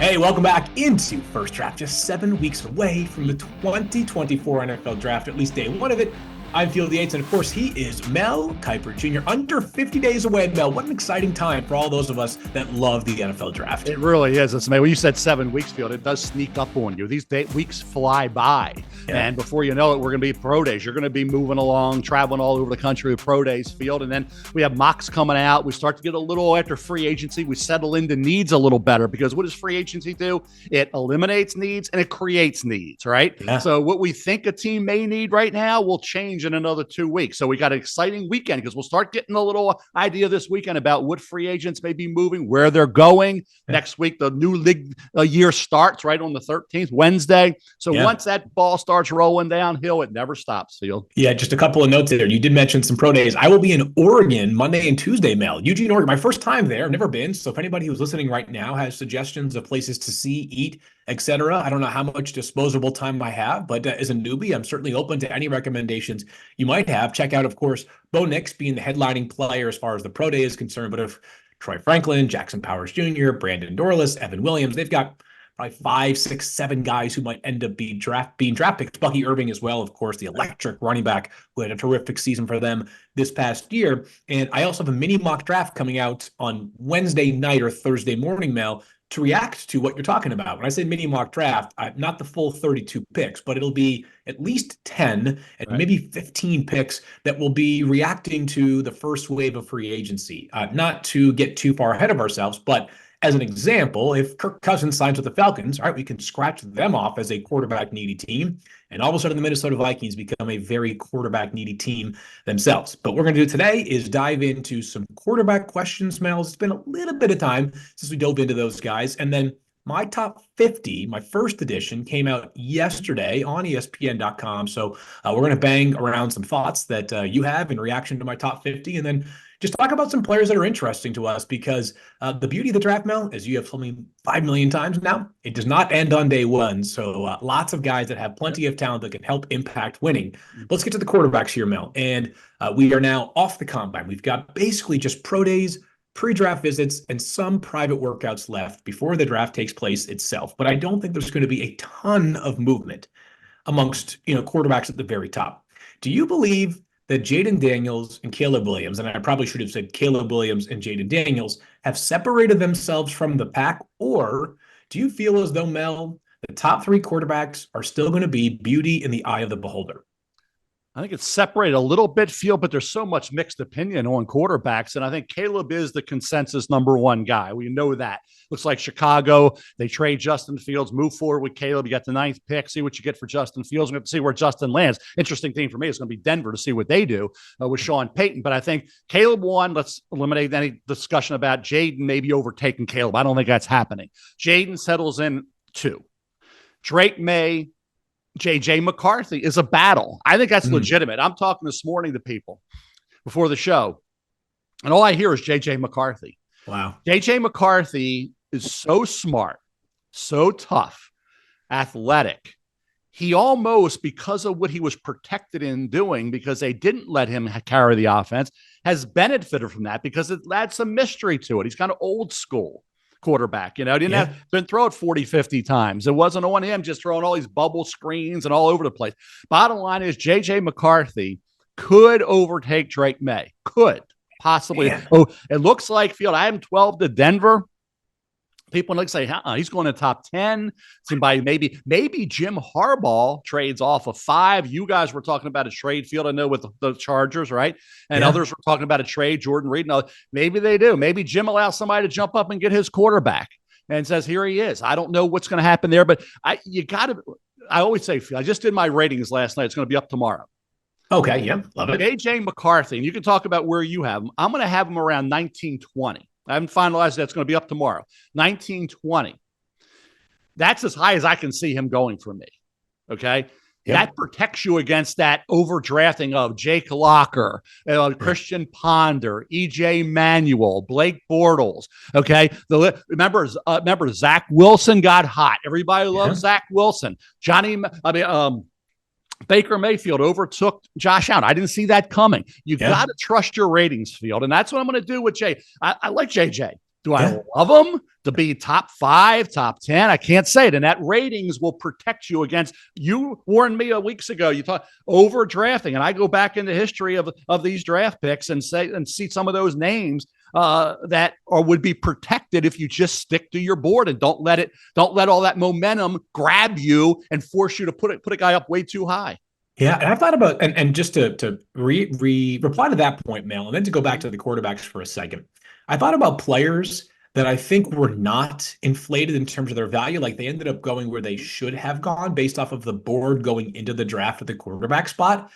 Hey, welcome back into First Draft, just 7 weeks away from the 2024 NFL Draft, at least day one of it. I'm Field Yates, and of course, he is Mel Kiper Jr. Under 50 days away. Mel, what an exciting time for all those of us that love the NFL Draft. It really is. It's amazing. When you said 7 weeks, Field, it does sneak up on you. These weeks fly by, and before you know it, we're going to be pro days. You're going to be moving along, traveling all over the country with pro days, Field, and then we have mocks coming out. We start to get a little, after free agency, we settle into needs a little better, because what does free agency do? It eliminates needs and it creates needs, right? Yeah. So what we think a team may need right now will change in another 2 weeks. So we got an exciting weekend, because we'll start getting a little idea this weekend about what free agents may be moving, where they're going. Next week, the new league year starts right on the 13th, Wednesday. So once that ball starts rolling downhill, it never stops, Field. Yeah, just a couple of notes there. You did mention some pro days. I will be in Oregon Monday and Tuesday, Mel. Eugene, Oregon. My first time there. Never been. So if anybody who's listening right now has suggestions of places to see, eat, etc., I don't know how much disposable time I have, but as a newbie, I'm certainly open to any recommendations you might have. Check out, of course, Bo Nix being the headlining player as far as the pro day is concerned, but if Troy Franklin, Jackson Powers Jr., Brandon Dorlus, Evan Williams, they've got probably 5, 6, 7 guys who might end up being draft picks. Bucky Irving as well, of course, the electric running back who had a terrific season for them this past year. And I also have a mini mock draft coming out on Wednesday night or Thursday morning, Mel, to react to what you're talking about. When I say mini mock draft, not the full 32 picks, but it'll be at least 10 and maybe 15 picks that will be reacting to the first wave of free agency. Not to get too far ahead of ourselves, but as an example, if Kirk Cousins signs with the Falcons, all right, we can scratch them off as a quarterback-needy team, and all of a sudden the Minnesota Vikings become a very quarterback-needy team themselves. But what we're going to do today is dive into some quarterback questions, Mel. It's been a little bit of time since we dove into those guys, and then my top 50, my first edition, came out yesterday on ESPN.com. So we're going to bang around some thoughts that you have in reaction to my top 50, and then just talk about some players that are interesting to us, because the beauty of the draft, Mel, as you have told me 5 million times now, it does not end on day one. So lots of guys that have plenty of talent that can help impact winning. Let's get to the quarterbacks here, Mel. And we are now off the combine. We've got basically just pro days, pre-draft visits, and some private workouts left before the draft takes place itself. But I don't think there's going to be a ton of movement amongst quarterbacks at the very top. Do you believe that Jayden Daniels and Caleb Williams, and I probably should have said Caleb Williams and Jayden Daniels, have separated themselves from the pack? Or do you feel as though, Mel, the top 3 quarterbacks are still going to be beauty in the eye of the beholder? I think it's separated a little bit, Field, but there's so much mixed opinion on quarterbacks. And I think Caleb is the consensus #1 guy. We know that. Looks like Chicago, they trade Justin Fields, move forward with Caleb. You got the 9th pick, see what you get for Justin Fields. We have to see where Justin lands. Interesting thing for me is going to be Denver to see what they do with Sean Payton. But I think Caleb 1, let's eliminate any discussion about Jayden maybe overtaking Caleb. I don't think that's happening. Jayden settles in 2. Drake May, JJ McCarthy is a battle. I think that's legitimate. I'm talking this morning to people before the show, and all I hear is JJ McCarthy. Wow. JJ McCarthy is so smart, so tough, athletic. He almost, because of what he was protected in doing, because they didn't let him carry the offense, has benefited from that because it adds some mystery to it. He's kind of old school quarterback, didn't have been thrown 40, 50 times. It wasn't on him just throwing all these bubble screens and all over the place. Bottom line is JJ McCarthy could overtake Drake May. Could possibly. Oh, it looks like, Field, I am 12 to Denver. People like say he's going to top 10. Somebody maybe Jim Harbaugh trades off of 5. You guys were talking about a trade, Field, I know, with the Chargers, right? And others were talking about a trade, Jordan Reed. No, maybe they do. Maybe Jim allows somebody to jump up and get his quarterback and says, here he is. I don't know what's going to happen there, but I always say, Field, I just did my ratings last night. It's going to be up tomorrow. Okay, yeah, love it. JJ McCarthy, and you can talk about where you have him. I'm going to have him around 1920. I haven't finalized that. It's going to be up tomorrow. 1920. That's as high as I can see him going for me. Okay. Yep. That protects you against that overdrafting of Jake Locker, Christian Ponder, EJ Manuel, Blake Bortles. Okay. Remember Zach Wilson got hot. Everybody loves Zach Wilson. Baker Mayfield overtook Josh Allen. I didn't see that coming. You got to trust your ratings, Field. And that's what I'm going to do with Jay. I like JJ. Do I Yeah. love them to be top 5, top 10? I can't say it. And that ratings will protect you against, you warned me weeks ago, you thought over drafting. And I go back in the history of these draft picks and see some of those names that would be protected if you just stick to your board and don't let all that momentum grab you and force you to put a guy up way too high. Yeah, and I've thought about and just to reply to that point, Mel, and then to go back to the quarterbacks for a second. I thought about players that I think were not inflated in terms of their value. Like they ended up going where they should have gone based off of the board going into the draft at the quarterback spot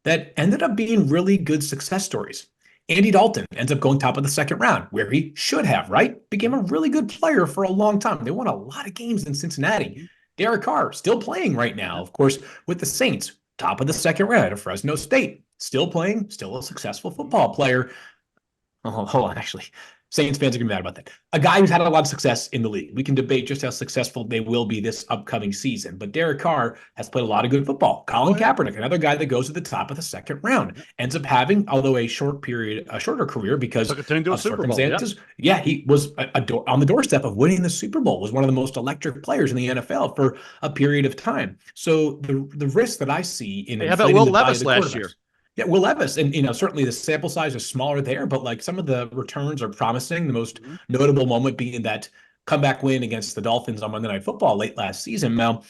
that ended up being really good success stories. Andy Dalton ends up going top of the second round where he should have, right? Became a really good player for a long time. They won a lot of games in Cincinnati. Derek Carr still playing right now, of course, with the Saints, top of the second round at Fresno State, still playing, still a successful football player. Oh, hold on, actually. Saints fans are going to be mad about that. A guy who's had a lot of success in the league. We can debate just how successful they will be this upcoming season. But Derek Carr has played a lot of good football. Colin Kaepernick, another guy that goes to the top of the second round, ends up having, although a shorter career because Took it into a Super Bowl. Circumstances. Yeah, he was on the doorstep of winning the Super Bowl, was one of the most electric players in the NFL for a period of time. So the risk that I see in how about Will Levis last year? Yeah, Will Levis, and certainly the sample size is smaller there, but like some of the returns are promising. The most notable moment being that comeback win against the Dolphins on Monday Night Football late last season, Mel.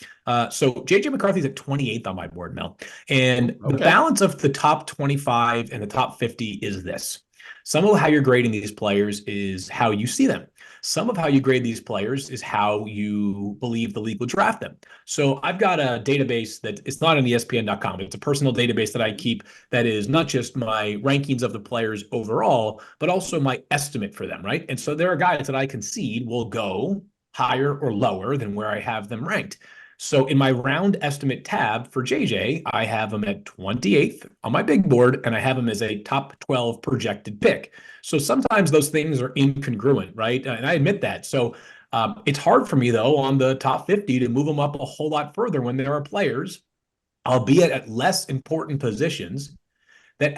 So JJ McCarthy's at 28th on my board, Mel. And the balance of the top 25 and the top 50 is this. Some of how you're grading these players is how you see them. Some of how you grade these players is how you believe the league will draft them. So I've got a database that it's not on ESPN.com. It's a personal database that I keep that is not just my rankings of the players overall, but also my estimate for them, right? And so there are guys that I concede will go higher or lower than where I have them ranked. So in my round estimate tab for JJ, I have him at 28th on my big board, and I have him as a top 12 projected pick. So sometimes those things are incongruent, right? And I admit that. So it's hard for me, though, on the top 50 to move them up a whole lot further when there are players, albeit at less important positions, that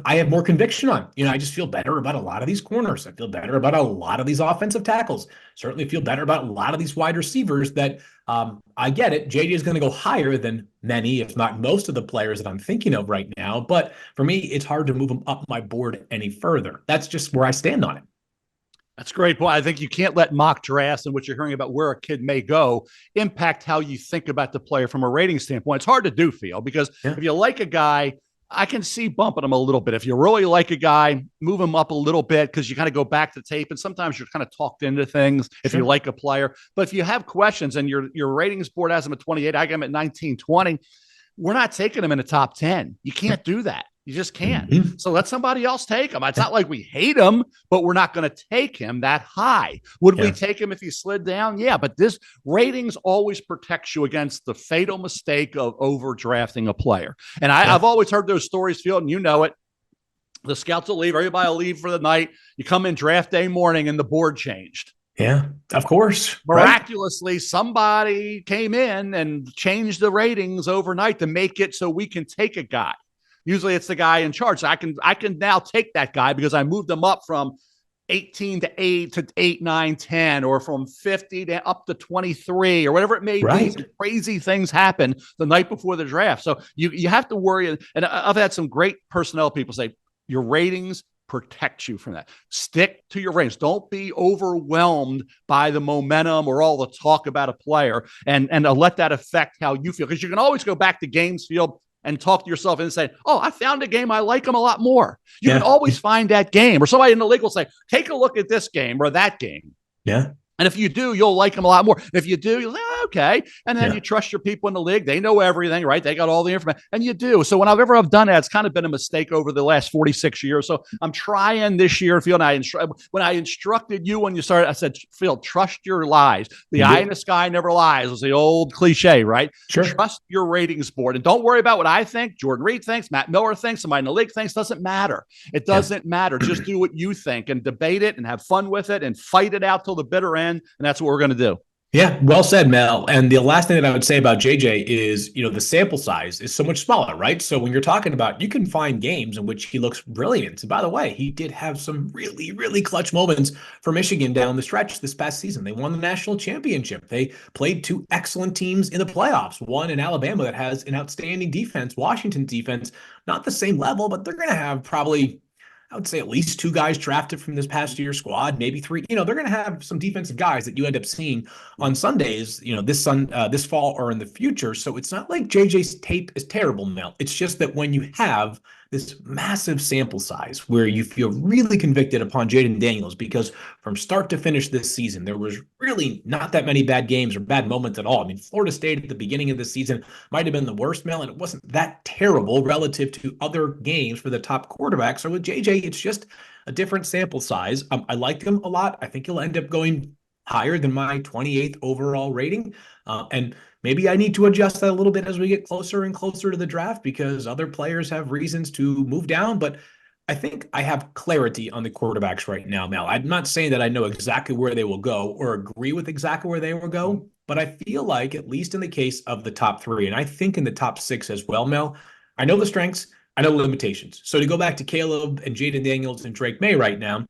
I have more conviction on. I just feel better about a lot of these corners. I feel better about a lot of these offensive tackles. Certainly feel better about a lot of these wide receivers that I get it. JJ is going to go higher than many, if not most of the players that I'm thinking of right now. But for me, it's hard to move them up my board any further. That's just where I stand on it. That's great. Boy, I think you can't let mock drafts and what you're hearing about where a kid may go impact how you think about the player from a rating standpoint. It's hard to do, Phil, because if you like a guy, I can see bumping him a little bit. If you really like a guy, move him up a little bit because you kind of go back to tape, and sometimes you're kind of talked into things if you like a player. But if you have questions and your ratings board has him at 28, I got him at 19, 20, we're not taking him in the top 10. You can't do that. You just can't. Mm-hmm. So let somebody else take him. It's not like we hate him, but we're not going to take him that high. Would we take him if he slid down? Yeah, but this ratings always protects you against the fatal mistake of overdrafting a player. And I've always heard those stories, Phil, and you know it. The scouts will leave. Everybody will leave for the night. You come in draft day morning and the board changed. Yeah, of course. Miraculously, somebody came in and changed the ratings overnight to make it so we can take a guy. Usually it's the guy in charge. So I can now take that guy because I moved them up from 18 to 8 to 8, 9, 10, or from 50 to up to 23 or whatever it may be. Some crazy things happen the night before the draft. So you have to worry. And I've had some great personnel people say your ratings protect you from that. Stick to your ratings. Don't be overwhelmed by the momentum or all the talk about a player and let that affect how you feel. Because you can always go back to games, Field, and talk to yourself and say, oh, I found a game I like them a lot more. You can always find that game. Or somebody in the league will say, take a look at this game or that game. Yeah. And if you do, you'll like them a lot more. If you do, you'll say, oh, okay. And then you trust your people in the league. They know everything, right? They got all the information. And you do. So whenever I've done that, it's kind of been a mistake over the last 46 years. So I'm trying this year, Phil, and when I instructed you when you started, I said, Phil, trust your lies. The eye in the sky never lies was the old cliche, right? Sure. Trust your ratings board. And don't worry about what I think, Jordan Reed thinks, Matt Miller thinks, somebody in the league thinks. Doesn't matter. It doesn't matter. Just do what you think and debate it and have fun with it and fight it out till the bitter end. And that's what we're going to do. Yeah, well said, Mel. And the last thing that I would say about JJ is, the sample size is so much smaller, right? So when you're talking about, you can find games in which he looks brilliant. And by the way, he did have some really, really clutch moments for Michigan down the stretch this past season. They won the national championship. They played two excellent teams in the playoffs, one in Alabama that has an outstanding defense, Washington defense, not the same level, but they're going to have probably, I would say, at least two guys drafted from this past year's squad, maybe three. They're going to have some defensive guys that you end up seeing on Sundays, this fall or in the future. So it's not like JJ's tape is terrible, Mel. It's just that when you have this massive sample size where you feel really convicted upon Jaden Daniels, because from start to finish this season, there was really not that many bad games or bad moments at all. I mean, Florida State at the beginning of the season might have been the worst, Mel, and it wasn't that terrible relative to other games for the top quarterbacks. So with JJ, it's just a different sample size. I like him a lot. I think he'll end up going higher than my 28th overall rating. And maybe I need to adjust that a little bit as we get closer and closer to the draft because other players have reasons to move down. But I think I have clarity on the quarterbacks right now, Mel. I'm not saying that I know exactly where they will go or agree with exactly where they will go, but I feel like, at least in the case of the top three, and I think in the top six as well, Mel, I know the strengths, I know the limitations. So to go back to Caleb and Jaden Daniels and Drake May right now,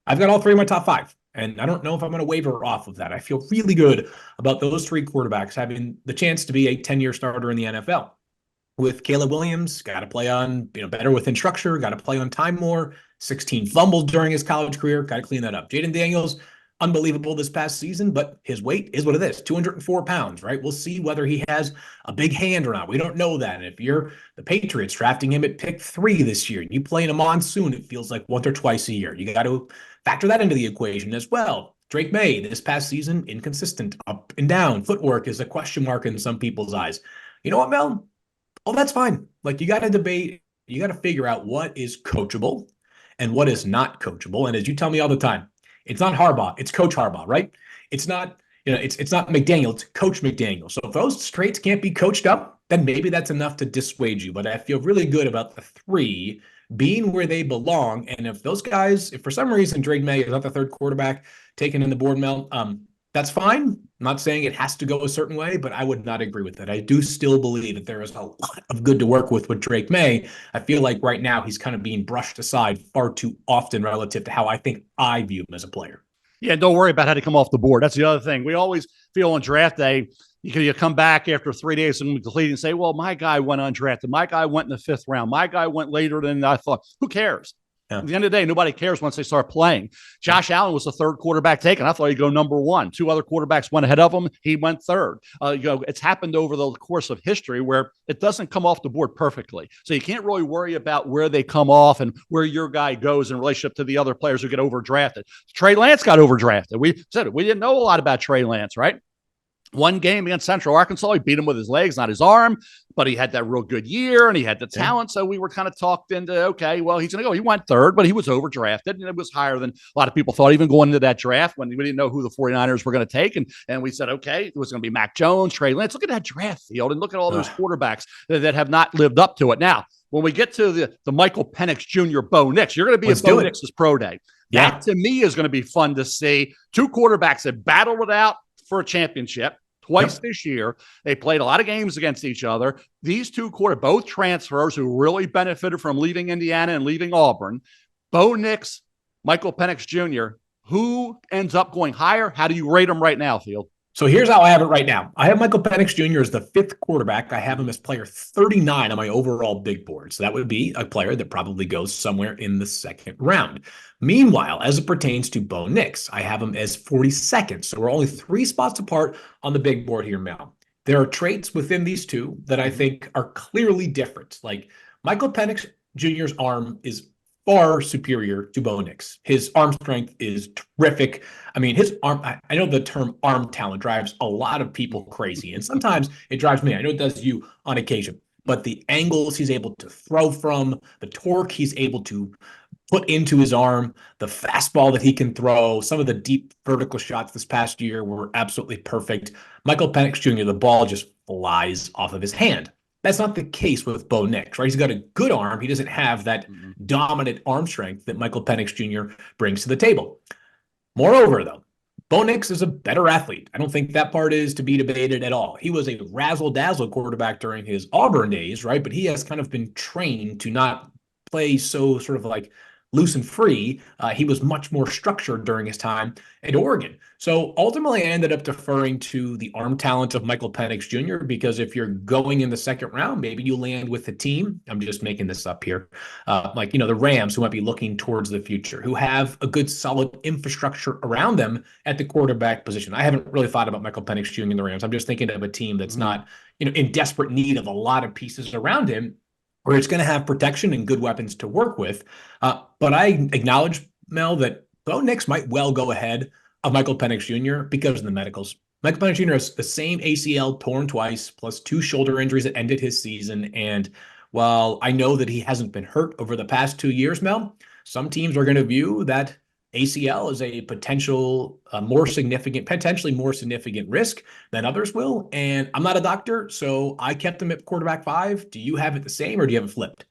I've got all three in my top five. And I don't know if I'm going to waver off of that. I feel really good about those three quarterbacks having the chance to be a 10-year starter in the NFL. With Caleb Williams, got to play on, better within structure, got to play on time more. 16 fumbles during his college career, got to clean that up. Jaden Daniels, unbelievable this past season, but his weight is what it is, 204 pounds, right? We'll see whether he has a big hand or not. We don't know that. And if you're the Patriots drafting him at pick 3 this year, and you play in a monsoon, it feels like once or twice a year. You got to factor that into the equation as well. Drake May, this past season, inconsistent, up and down. Footwork is a question mark in some people's eyes. You know what, Mel? Oh, that's fine. Like, you got to debate, you got to figure out what is coachable and what is not coachable. And as you tell me all the time, it's not Harbaugh, it's Coach Harbaugh, right? It's not, it's not McDaniel, it's Coach McDaniel. So if those traits can't be coached up, then maybe that's enough to dissuade you. But I feel really good about the three being where they belong. And if those guys, if for some reason Drake May is not the third quarterback taken in the board, Mel, that's fine. I'm not saying it has to go a certain way, but I would not agree with that. I do still believe that there is a lot of good to work with Drake May. I feel like right now he's kind of being brushed aside far too often relative to how I think I view him as a player. Yeah, don't worry about how to come off the board. That's the other thing. We always feel on draft day, you come back after 3 days and complete and say, well, my guy went undrafted. My guy went in the 5th round. My guy went later than I thought. Who cares? Yeah. At the end of the day, nobody cares once they start playing. Josh Allen was the third quarterback taken. I thought he'd go number 1. 2 other quarterbacks went ahead of him. He went third. It's happened over the course of history where it doesn't come off the board perfectly. So you can't really worry about where they come off and where your guy goes in relationship to the other players who get overdrafted. Trey Lance got overdrafted. We said it. We didn't know a lot about Trey Lance, right? One game against Central Arkansas, he beat him with his legs, not his arm, but he had that real good year and he had the talent. So we were kind of talked into, okay, well, he's going to go. He went third, but he was overdrafted and it was higher than a lot of people thought, even going into that draft when we didn't know who the 49ers were going to take. And we said, okay, it was going to be Mac Jones, Trey Lance. Look at that draft field and look at all those quarterbacks that have not lived up to it. Now, when we get to the Michael Penix Jr. Bo Nix, you're going to be at Bo Nix's pro day. That to me is going to be fun to see. 2 quarterbacks that battled it out for a championship twice this year. They played a lot of games against each other. These 2 both transfers who really benefited from leaving Indiana and leaving Auburn. Bo Nix, Michael Penix Jr., who ends up going higher? How do you rate them right now, Field? So here's how I have it right now. I have Michael Penix Jr. as the 5th quarterback. I have him as player 39 on my overall big board. So that would be a player that probably goes somewhere in the 2nd round. Meanwhile, as it pertains to Bo Nix, I have him as 42nd. So we're only 3 spots apart on the big board here, Mel. There are traits within these two that I think are clearly different. Like Michael Penix Jr.'s arm is far superior to Bo Nix. His arm strength is terrific. I mean, his arm, I know the term arm talent drives a lot of people crazy, and sometimes it drives me. I know it does you on occasion, but the angles he's able to throw from, the torque he's able to put into his arm, the fastball that he can throw, some of the deep vertical shots this past year were absolutely perfect. Michael Penix Jr., the ball just flies off of his hand. That's not the case with Bo Nix, right? He's got a good arm. He doesn't have that dominant arm strength that Michael Penix Jr. brings to the table. Moreover, though, Bo Nix is a better athlete. I don't think that part is to be debated at all. He was a razzle-dazzle quarterback during his Auburn days, right? But he has kind of been trained to not play so sort of like loose and free. He was much more structured during his time at Oregon. So ultimately, I ended up deferring to the arm talent of Michael Penix Jr. because if you're going in the second round, maybe you land with a team. I'm just making this up here. Like, the Rams, who might be looking towards the future, who have a good solid infrastructure around them at the quarterback position. I haven't really thought about Michael Penix Jr. and the Rams. I'm just thinking of a team that's not, in desperate need of a lot of pieces around him, where it's going to have protection and good weapons to work with. But I acknowledge, Mel, that Bo Nix might well go ahead of Michael Penix Jr. because of the medicals. Michael Penix Jr. has the same ACL torn twice, plus 2 shoulder injuries that ended his season. And while I know that he hasn't been hurt over the past 2 years, Mel, some teams are going to view that ACL as a potentially more significant risk than others will. And I'm not a doctor, so I kept him at quarterback 5. Do you have it the same, or do you have it flipped?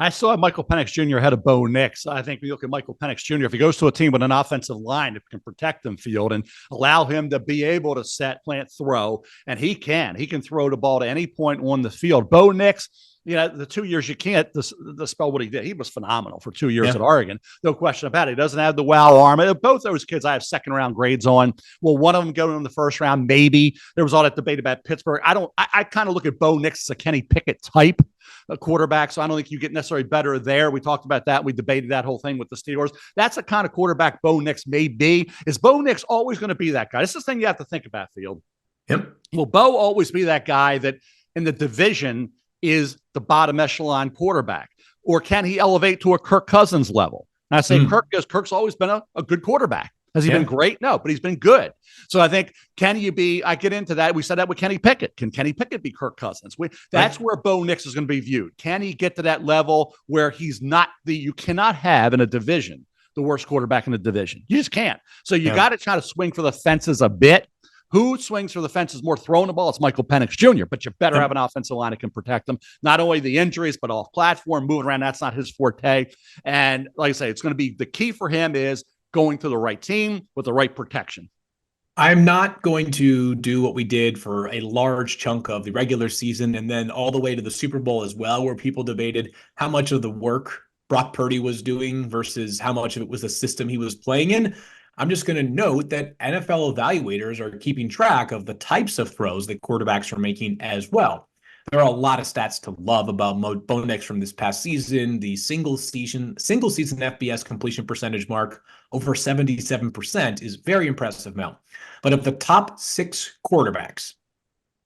I saw Michael Penix Jr. ahead of Bo Nix. I think we look at Michael Penix Jr. If he goes to a team with an offensive line that can protect them field and allow him to be able to set, plant, throw, and he can throw the ball to any point on the field. Bo Nix, the 2 years you can't dispel what he did. He was phenomenal for 2 years at Oregon. No question about it. He doesn't have the wow arm. Both those kids I have second round grades on. Will one of them go in the first round? Maybe. There was all that debate about Pittsburgh. I kind of look at Bo Nix as a Kenny Pickett type quarterback, so I don't think you get necessarily better there. We talked about that. We debated that whole thing with the Steelers. That's the kind of quarterback Bo Nix may be. Is Bo Nix always going to be that guy? This is the thing you have to think about, Field. Yep. Will Bo always be that guy that in the division is the bottom echelon quarterback? Or can he elevate to a Kirk Cousins level? And I say Kirk because Kirk's always been a good quarterback. Has he been great? No, but he's been good. So I think, I get into that. We said that with Kenny Pickett. Can Kenny Pickett be Kirk Cousins? That's where Bo Nix is going to be viewed. Can he get to that level where he's not you cannot have in a division the worst quarterback in the division. You just can't. So you got to try to swing for the fences a bit. Who swings for the fences more throwing the ball? It's Michael Penix Jr., but you better have an offensive line that can protect them. Not only the injuries, but off platform, moving around. That's not his forte. And like I say, it's going to be the key for him is going to the right team with the right protection. I'm not going to do what we did for a large chunk of the regular season and then all the way to the Super Bowl as well, where people debated how much of the work Brock Purdy was doing versus how much of it was the system he was playing in. I'm just going to note that NFL evaluators are keeping track of the types of throws that quarterbacks are making as well. There are a lot of stats to love about Bo Nix from this past season. The single season FBS completion percentage mark over 77% is very impressive, Mel. But of the top 6 quarterbacks,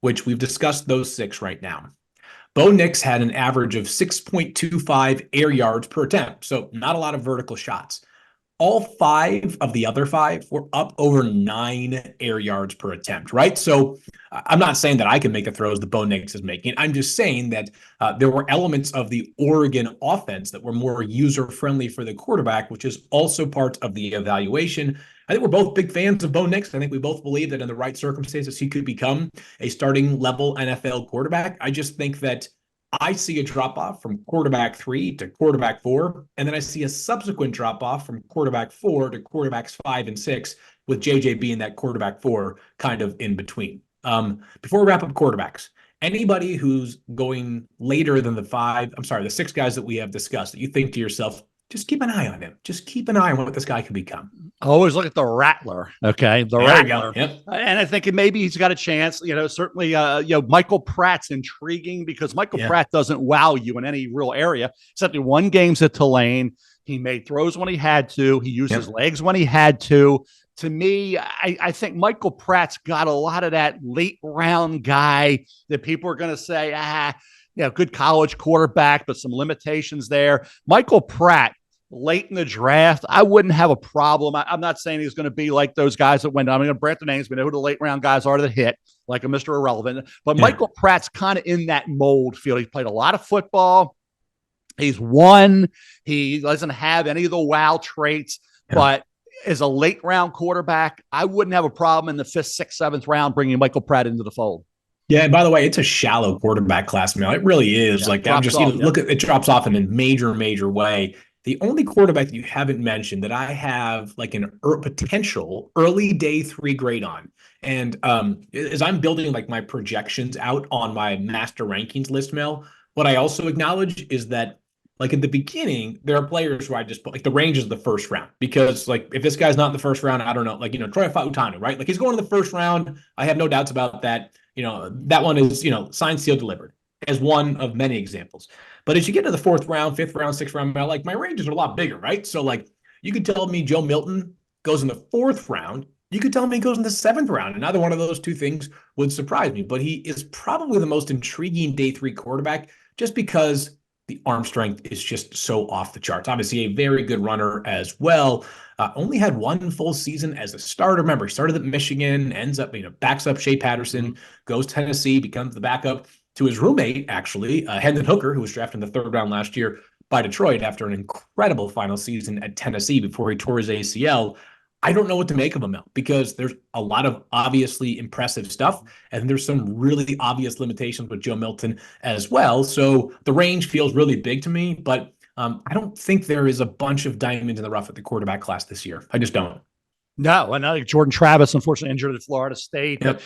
which we've discussed those 6 right now, Bo Nix had an average of 6.25 air yards per attempt, so not a lot of vertical shots. All 5 of the other 5 were up over 9 air yards per attempt, right? So I'm not saying that I can make the throws that Bo Nix is making. I'm just saying that there were elements of the Oregon offense that were more user-friendly for the quarterback, which is also part of the evaluation. I think we're both big fans of Bo Nix. I think we both believe that in the right circumstances, he could become a starting level NFL quarterback. I just think that I see a drop-off from quarterback 3 to quarterback 4, and then I see a subsequent drop-off from quarterback 4 to quarterbacks 5 and 6, with JJ being that quarterback 4 kind of in between. Before we wrap up quarterbacks, anybody who's going later than the 6 guys that we have discussed that you think to yourself, just keep an eye on him. Just keep an eye on what this guy can become. I always look at the Rattler. Okay. The Rattler. Yep. And I think maybe he's got a chance, certainly, Michael Pratt's intriguing because Michael Pratt doesn't wow you in any real area, except in 1 games at Tulane. He made throws when he had to. He used his legs when he had to. To me, I think Michael Pratt's got a lot of that late round guy that people are going to say, good college quarterback, but some limitations there. Michael Pratt, late in the draft, I wouldn't have a problem. I'm not saying he's going to be like those guys that went down. I'm going to brand the names. We know who the late round guys are that hit, like a Mr. Irrelevant. But Michael Pratt's kind of in that mold field. He's played a lot of football. He's won. He doesn't have any of the wow traits, but as a late round quarterback, I wouldn't have a problem in the 5th, 6th, 7th round bringing Michael Pratt into the fold. Yeah, and by the way, it's a shallow quarterback class, Mel. It really is. It drops off in a major way. The only quarterback that you haven't mentioned that I have like an potential early day 3 grade on, and as I'm building like my projections out on my master rankings list, Mel, what I also acknowledge is that like at the beginning, there are players who I just put like the range is the first round because like if this guy's not in the first round, I don't know, like Troy Fautanu, right? Like he's going to the first round. I have no doubts about that. That one is signed, sealed, delivered as one of many examples. But as you get to the 4th round, 5th round, 6th round, like my ranges are a lot bigger, right? So like you could tell me Joe Milton goes in the 4th round. You could tell me he goes in the 7th round. And neither one of those two things would surprise me. But he is probably the most intriguing day 3 quarterback just because the arm strength is just so off the charts. Obviously, a very good runner as well. Only had one full season as a starter. Remember, he started at Michigan, ends up, backs up Shea Patterson, goes to Tennessee, becomes the backup to his roommate, actually, Hendon Hooker, who was drafted in the 3rd round last year by Detroit after an incredible final season at Tennessee before he tore his ACL. I don't know what to make of him now because there's a lot of obviously impressive stuff, and there's some really obvious limitations with Joe Milton as well. So the range feels really big to me, but I don't think there is a bunch of diamonds in the rough at the quarterback class this year. I just don't. No, and I think Jordan Travis, unfortunately, injured at Florida State. Yep.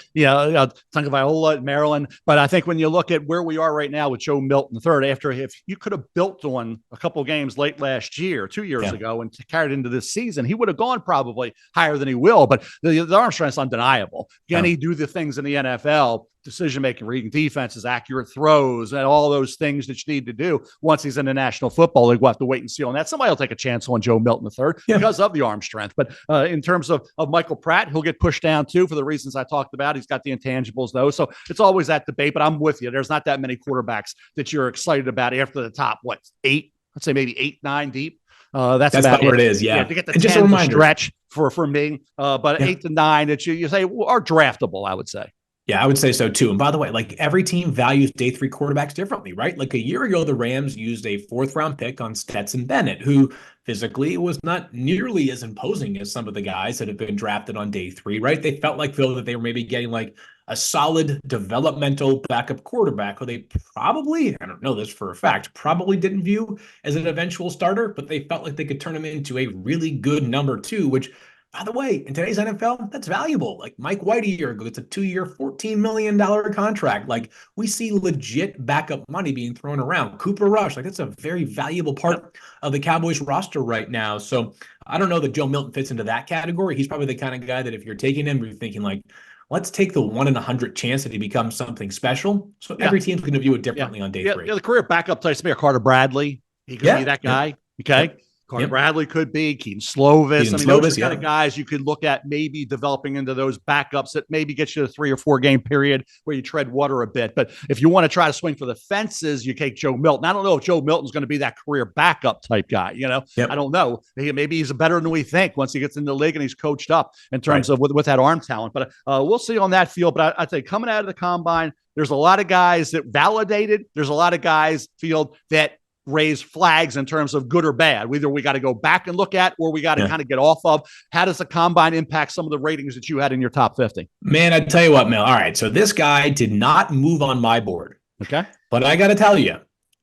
Tagovailoa at Maryland. But I think when you look at where we are right now with Joe Milton III, after if you could have built on a couple of games late last year, 2 years ago, and carried into this season, he would have gone probably higher than he will. But the arm strength is undeniable. Can he do the things in the NFL? Decision-making, reading defenses, accurate throws, and all those things that you need to do once he's in the National Football League. We'll have to wait and see on that. Somebody will take a chance on Joe Milton III because of the arm strength. But in terms of Michael Pratt, he'll get pushed down too for the reasons I talked about. He's got the intangibles though. So it's always that debate, but I'm with you. There's not that many quarterbacks that you're excited about after the top, 8? Let's say maybe 8, 9 deep. That's about what it is. Yeah. To get the and 10 just a reminder, stretch for me. But 8 to 9 that you say are draftable, I would say. Yeah, I would say so too. And by the way, like every team values day 3 quarterbacks differently, right? Like a year ago, the Rams used a 4th round pick on Stetson Bennett, who physically was not nearly as imposing as some of the guys that have been drafted on day 3, right? They felt like, Phil, that they were maybe getting like a solid developmental backup quarterback who they probably, I don't know this for a fact, probably didn't view as an eventual starter, but they felt like they could turn him into a really good number 2, which, by the way, in today's NFL, that's valuable. Like Mike White a year ago, it's a 2-year, $14 million contract. Like we see legit backup money being thrown around. Cooper Rush, like that's a very valuable part of the Cowboys roster right now. So I don't know that Joe Milton fits into that category. He's probably the kind of guy that if you're taking him, you're thinking like, let's take the 1 in 100 chance that he becomes something special. So every team's going to view it differently on day 3. Yeah, the career backup types to me are Carter Bradley. He could be that guy. Okay. Carter Bradley could be Keaton Slovis. Those are kind of guys you could look at maybe developing into those backups that maybe get you a 3 or 4 game period where you tread water a bit. But if you want to try to swing for the fences, you take Joe Milton. I don't know if Joe Milton's going to be that career backup type guy. I don't know. Maybe he's better than we think once he gets in the league and he's coached up in terms of with that arm talent. But we'll see on that field. But I'd say coming out of the combine, there's a lot of guys that validated. There's a lot of guys field that raise flags in terms of good or bad. Either we got to go back and look at, or we got to kind of get off of. How does the combine impact some of the ratings that you had in your top 50? Man, I tell you what, Mel. All right. So this guy did not move on my board. Okay. But I got to tell you,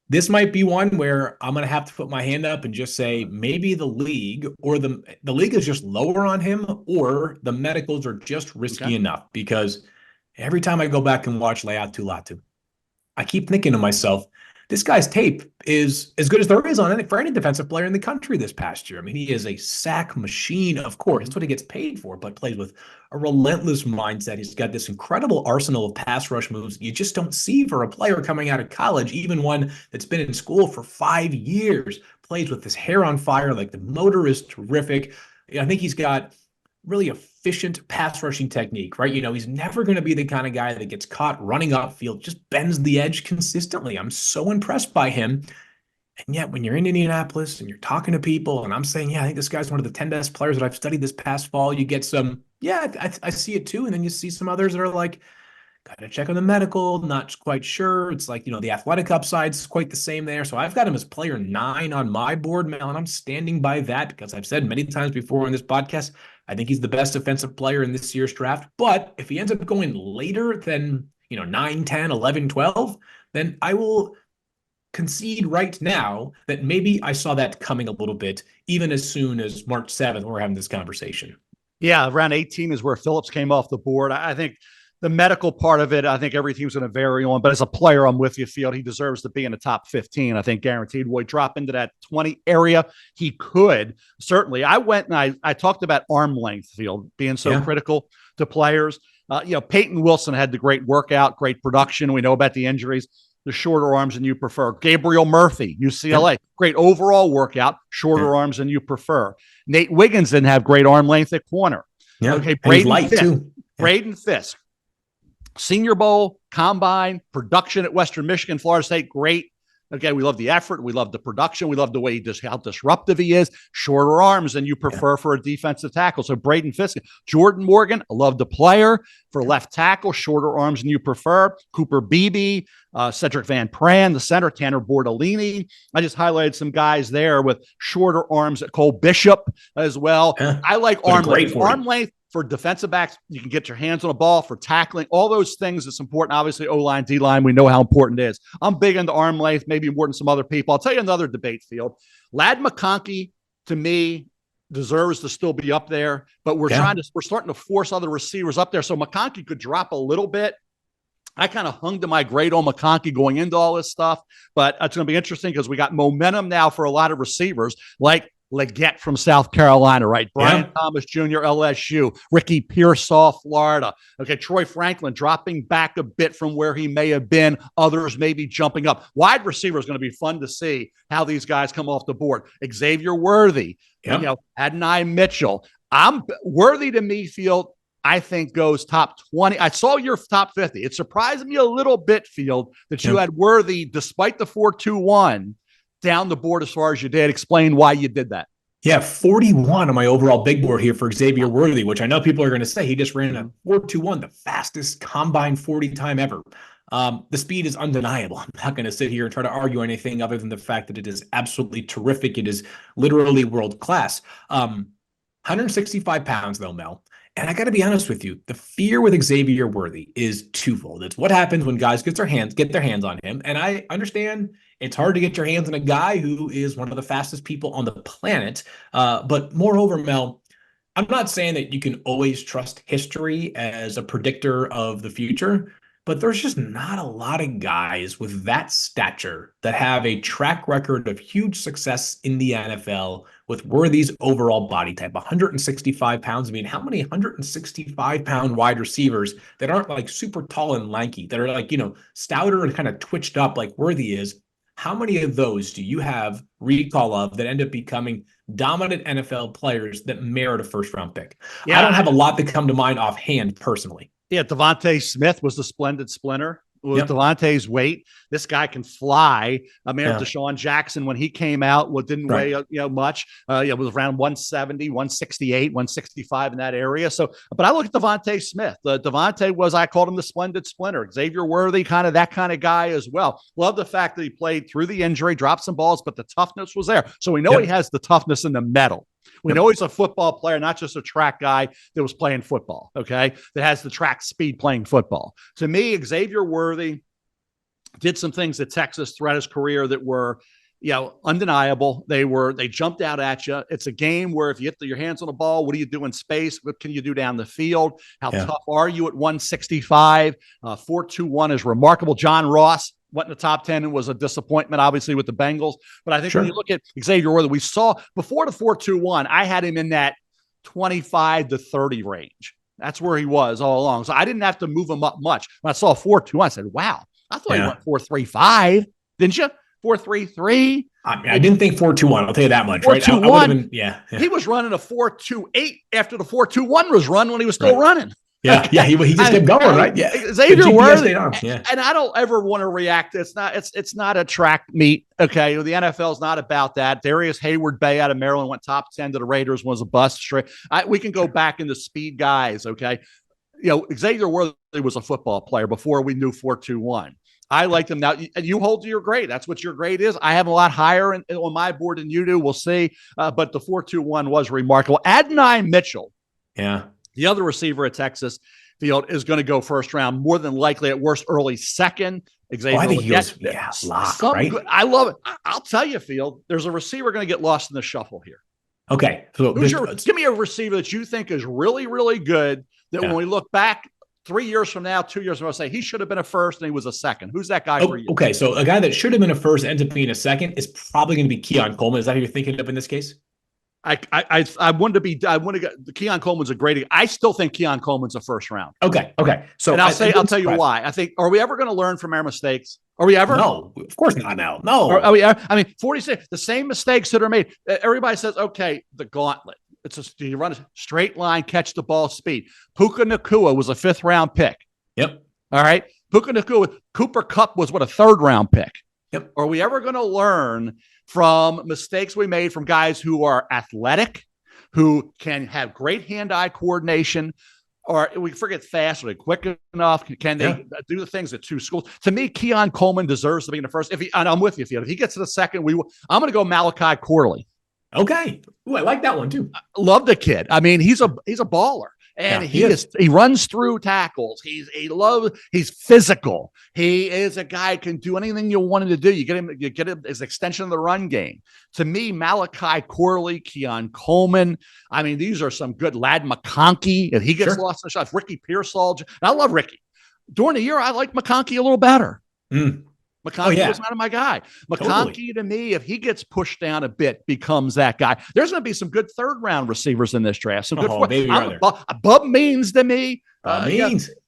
this might be one where I'm going to have to put my hand up and just say maybe the league or the league is just lower on him, or the medicals are just risky enough, because every time I go back and watch Latu, I keep thinking to myself, this guy's tape is as good as there is on it for any defensive player in the country this past year. I mean, he is a sack machine, of course. That's what he gets paid for, but plays with a relentless mindset. He's got this incredible arsenal of pass rush moves you just don't see for a player coming out of college, even one that's been in school for 5 years. Plays with his hair on fire. Like, the motor is terrific. I think he's got really efficient pass rushing technique, right? He's never going to be the kind of guy that gets caught running upfield, just bends the edge consistently. I'm so impressed by him. And yet when you're in Indianapolis and you're talking to people and I'm saying, I think this guy's one of the 10 best players that I've studied this past fall, you get some, I see it too. And then you see some others that are like, got to check on the medical, not quite sure. It's like, the athletic upside's quite the same there. So I've got him as player 9 on my board, Mel, and I'm standing by that because I've said many times before on this podcast, I think he's the best defensive player in this year's draft. But if he ends up going later than, 9, 10, 11, 12, then I will concede right now that maybe I saw that coming a little bit, even as soon as March 7th, when we're having this conversation. Yeah, around 18 is where Phillips came off the board. I think the medical part of it, I think every team's going to vary on. But as a player, I'm with you, Field. He deserves to be in the top 15, I think, guaranteed. Will he drop into that 20 area? He could, certainly. I went and I talked about arm length, Field, being so critical to players. Peyton Wilson had the great workout, great production. We know about the injuries. The shorter arms than you prefer. Gabriel Murphy, UCLA, great overall workout, shorter arms than you prefer. Nate Wiggins didn't have great arm length at corner. Yeah. Okay, Braden Fisk. Too. Yeah. Braden Fisk, Senior Bowl, combine, production at Western Michigan, Florida State, great. Okay, we love the effort. We love the production. We love the way how disruptive he is. Shorter arms than you prefer for a defensive tackle. So Braden Fisk. Jordan Morgan, I love the player. For left tackle, shorter arms than you prefer. Cooper Beebe, Cedric Van Pran, the center, Tanner Bordolini. I just highlighted some guys there with shorter arms at Cole Bishop as well. I like arm length. Arm length. For defensive backs, you can get your hands on a ball. For tackling, all those things, it's important. Obviously, O-line, D-line, we know how important it is. I'm big into arm length, maybe more than some other people. I'll tell you another debate, Field. Ladd McConkey, to me, deserves to still be up there, but we're starting to force other receivers up there. So McConkey could drop a little bit. I kind of hung to my grade on McConkey going into all this stuff, but it's going to be interesting because we got momentum now for a lot of receivers like Leggett from South Carolina, right? Brian Thomas Jr., LSU. Ricky Pearsall, Florida. Okay, Troy Franklin dropping back a bit from where he may have been. Others may be jumping up. Wide receiver is going to be fun to see how these guys come off the board. Xavier Worthy, Adonai Mitchell. Worthy to me, Field, I think goes top 20. I saw your top 50. It surprised me a little bit, Field, that you had Worthy, despite the 4.21, down the board as far as you did. Explain why you did that. Yeah, 41 on my overall big board here for Xavier Worthy, which I know people are going to say he just ran a 4.21, the fastest combine 40 time ever. The speed is undeniable. I'm not going to sit here and try to argue anything other than the fact that it is absolutely terrific. It is literally world class. 165 pounds though, Mel. And I got to be honest with you, the fear with Xavier Worthy is twofold. It's what happens when guys get their hands on him. And I understand it's hard to get your hands on a guy who is one of the fastest people on the planet. But moreover, Mel, I'm not saying that you can always trust history as a predictor of the future, but there's just not a lot of guys with that stature that have a track record of huge success in the NFL with Worthy's overall body type, 165 pounds. I mean, how many 165-pound wide receivers that aren't like super tall and lanky, that are like, stouter and kind of twitched up like Worthy is? How many of those do you have recall of that end up becoming dominant NFL players that merit a first-round pick? I don't have a lot that come to mind offhand personally. Yeah, Devontae Smith was the splendid splinter. With Devontae's weight, this guy can fly. I mean, Deshaun Jackson, when he came out, didn't weigh much. It was around 170, 168, 165 in that area. So, but I look at Devontae Smith. Devontae I called him the splendid splinter. Xavier Worthy, kind of that kind of guy as well. Love the fact that he played through the injury, dropped some balls, but the toughness was there. So we know he has the toughness in the metal. We know he's a football player, not just a track guy that was playing football, okay, that has the track speed playing football. To me, Xavier Worthy did some things at Texas throughout his career that were, undeniable. They jumped out at you. It's a game where if you get your hands on the ball, what do you do in space? What can you do down the field? How tough are you at 165? 4.21 is remarkable. John Ross went in the top 10 and was a disappointment, obviously, with the Bengals. But I think when you look at Xavier Worthy, we saw before the 4.21, I had him in that 25 to 30 range. That's where he was all along. So I didn't have to move him up much. When I saw 4.21, I said, wow, I thought he went 4.35. Didn't you? 4.33. I didn't think 4.21. I'll tell you that much. 4.21. Right? He was running a 4.28 after the 4.21 was run when he was still running. Yeah, he just kept going, right? Yeah, Xavier Worthy, and I don't ever want to react. It's not a track meet. Okay, the NFL is not about that. Darius Hayward-Bay out of Maryland went top 10 to the Raiders, was a bust. We can go back into speed guys. Okay, Xavier Worthy was a football player before we knew 4.21. I like them now. You hold to your grade. That's what your grade is. I have a lot higher on my board than you do. We'll see. But the 4.21 was remarkable. Adonai Mitchell. Yeah. The other receiver at Texas Field is going to go first round, more than likely at worst early second. Oh, I Xavier think he Leggett. goes, lock, Some right? good. I love it. I'll tell you, Field. There's a receiver going to get lost in the shuffle here. Okay. So Give me a receiver that you think is really, really good that when we look back 3 years from now, 2 years from now, say he should have been a first and he was a second. Who's that guy for you? Okay. So a guy that should have been a first ends up being a second is probably going to be Keon Coleman. Is that who you're thinking of in this case? I want to get Keon Coleman's a great. I still think Keon Coleman's a first round. Okay. So and I'll tell you why. I think, are we ever going to learn from our mistakes? Are we ever? No, of course not now. No. Are we ever? I mean, 46, the same mistakes that are made. Everybody says, okay, the gauntlet. You run a straight line, catch the ball, speed. Puka Nacua was a 5th round pick. Yep. All right. Puka Nacua, Cooper Kupp was what, a 3rd round pick. Yep. Are we ever going to learn from mistakes we made from guys who are athletic, who can have great hand-eye coordination, or we forget fast, are they quick enough? Can they do the things at 2 schools? To me, Keon Coleman deserves to be in the first. And I'm with you, Field. If he gets to the second, I'm going to go Malachi Corley. Okay. Ooh, I like that one too. I love the kid. I mean, he's a baller. And he runs through tackles. He's physical. He is a guy who can do anything you want him to do. You get him as an extension of the run game. To me, Malachi Corley, Keon Coleman. I mean, these are some good. Lad McConkey, if he gets lost in the shots. Ricky Pearsall. I love Ricky. During the year, I like McConkey a little better. McConkey was not my guy. McConkey, to me, if he gets pushed down a bit, becomes that guy. There's going to be some good 3rd round receivers in this draft. Some good. Bub Means to me.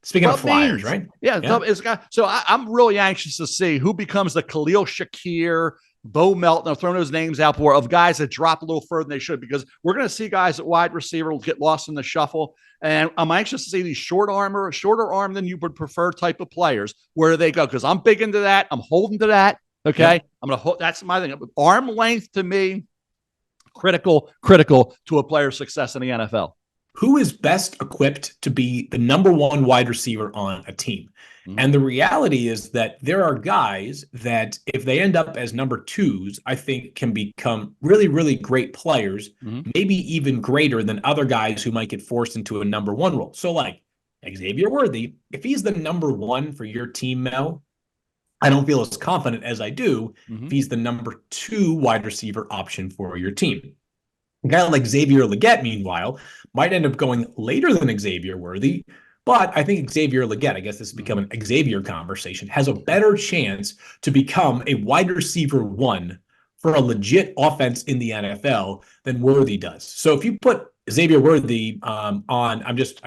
Speaking of Flyers, right? Yeah. Is a guy. So I'm really anxious to see who becomes the Khalil Shakir, Bo Melton. I'm throwing those names out for of guys that drop a little further than they should, because we're going to see guys at wide receiver will get lost in the shuffle. And I'm anxious to see these shorter arm than you would prefer type of players. Where do they go? Because I'm big into that. I'm holding to that. Okay. I'm going to hold. That's my thing. Arm length to me, critical to a player's success in the NFL. Who is best equipped to be the number 1 wide receiver on a team? And the reality is that there are guys that, if they end up as number 2s, I think can become really, really great players, maybe even greater than other guys who might get forced into a number 1 role. So like Xavier Worthy, if he's the number 1 for your team, Mel, I don't feel as confident as I do if he's the number 2 wide receiver option for your team. A guy like Xavier Leggett, meanwhile, might end up going later than Xavier Worthy. But I think Xavier Leggett, I guess this has become an Xavier conversation, has a better chance to become a wide receiver 1 for a legit offense in the NFL than Worthy does. So if you put Xavier Worthy I'm just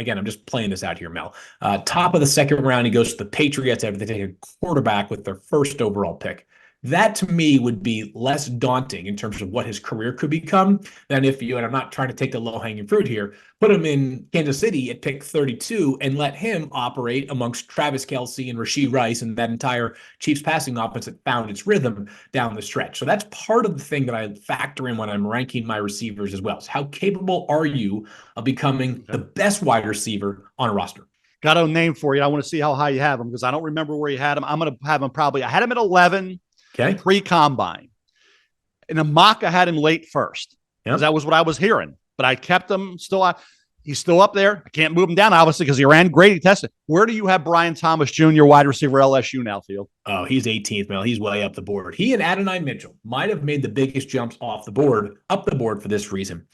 playing this out here, Mel. Top of the 2nd round, he goes to the Patriots after they take a quarterback with their 1st overall pick. That to me would be less daunting in terms of what his career could become than if you, and I'm not trying to take the low-hanging fruit here, put him in Kansas City at pick 32 and let him operate amongst Travis Kelce and Rashee Rice and that entire Chiefs passing offense that found its rhythm down the stretch. So that's part of the thing that I factor in when I'm ranking my receivers as well. So how capable are you of becoming the best wide receiver on a roster? Got a name for you. I want to see how high you have him, because I don't remember where you had him. I'm going to have him I had him at 11. Okay. Pre-combine. In a mock, I had him late 1st. Because that was what I was hearing. But I kept him still out. He's still up there. I can't move him down, obviously, because he ran great. He tested. Where do you have Brian Thomas Jr., wide receiver, LSU now, Field? Oh, he's 18th, Mel. He's way up the board. He and Adonai Mitchell might have made the biggest jumps up the board for this reason.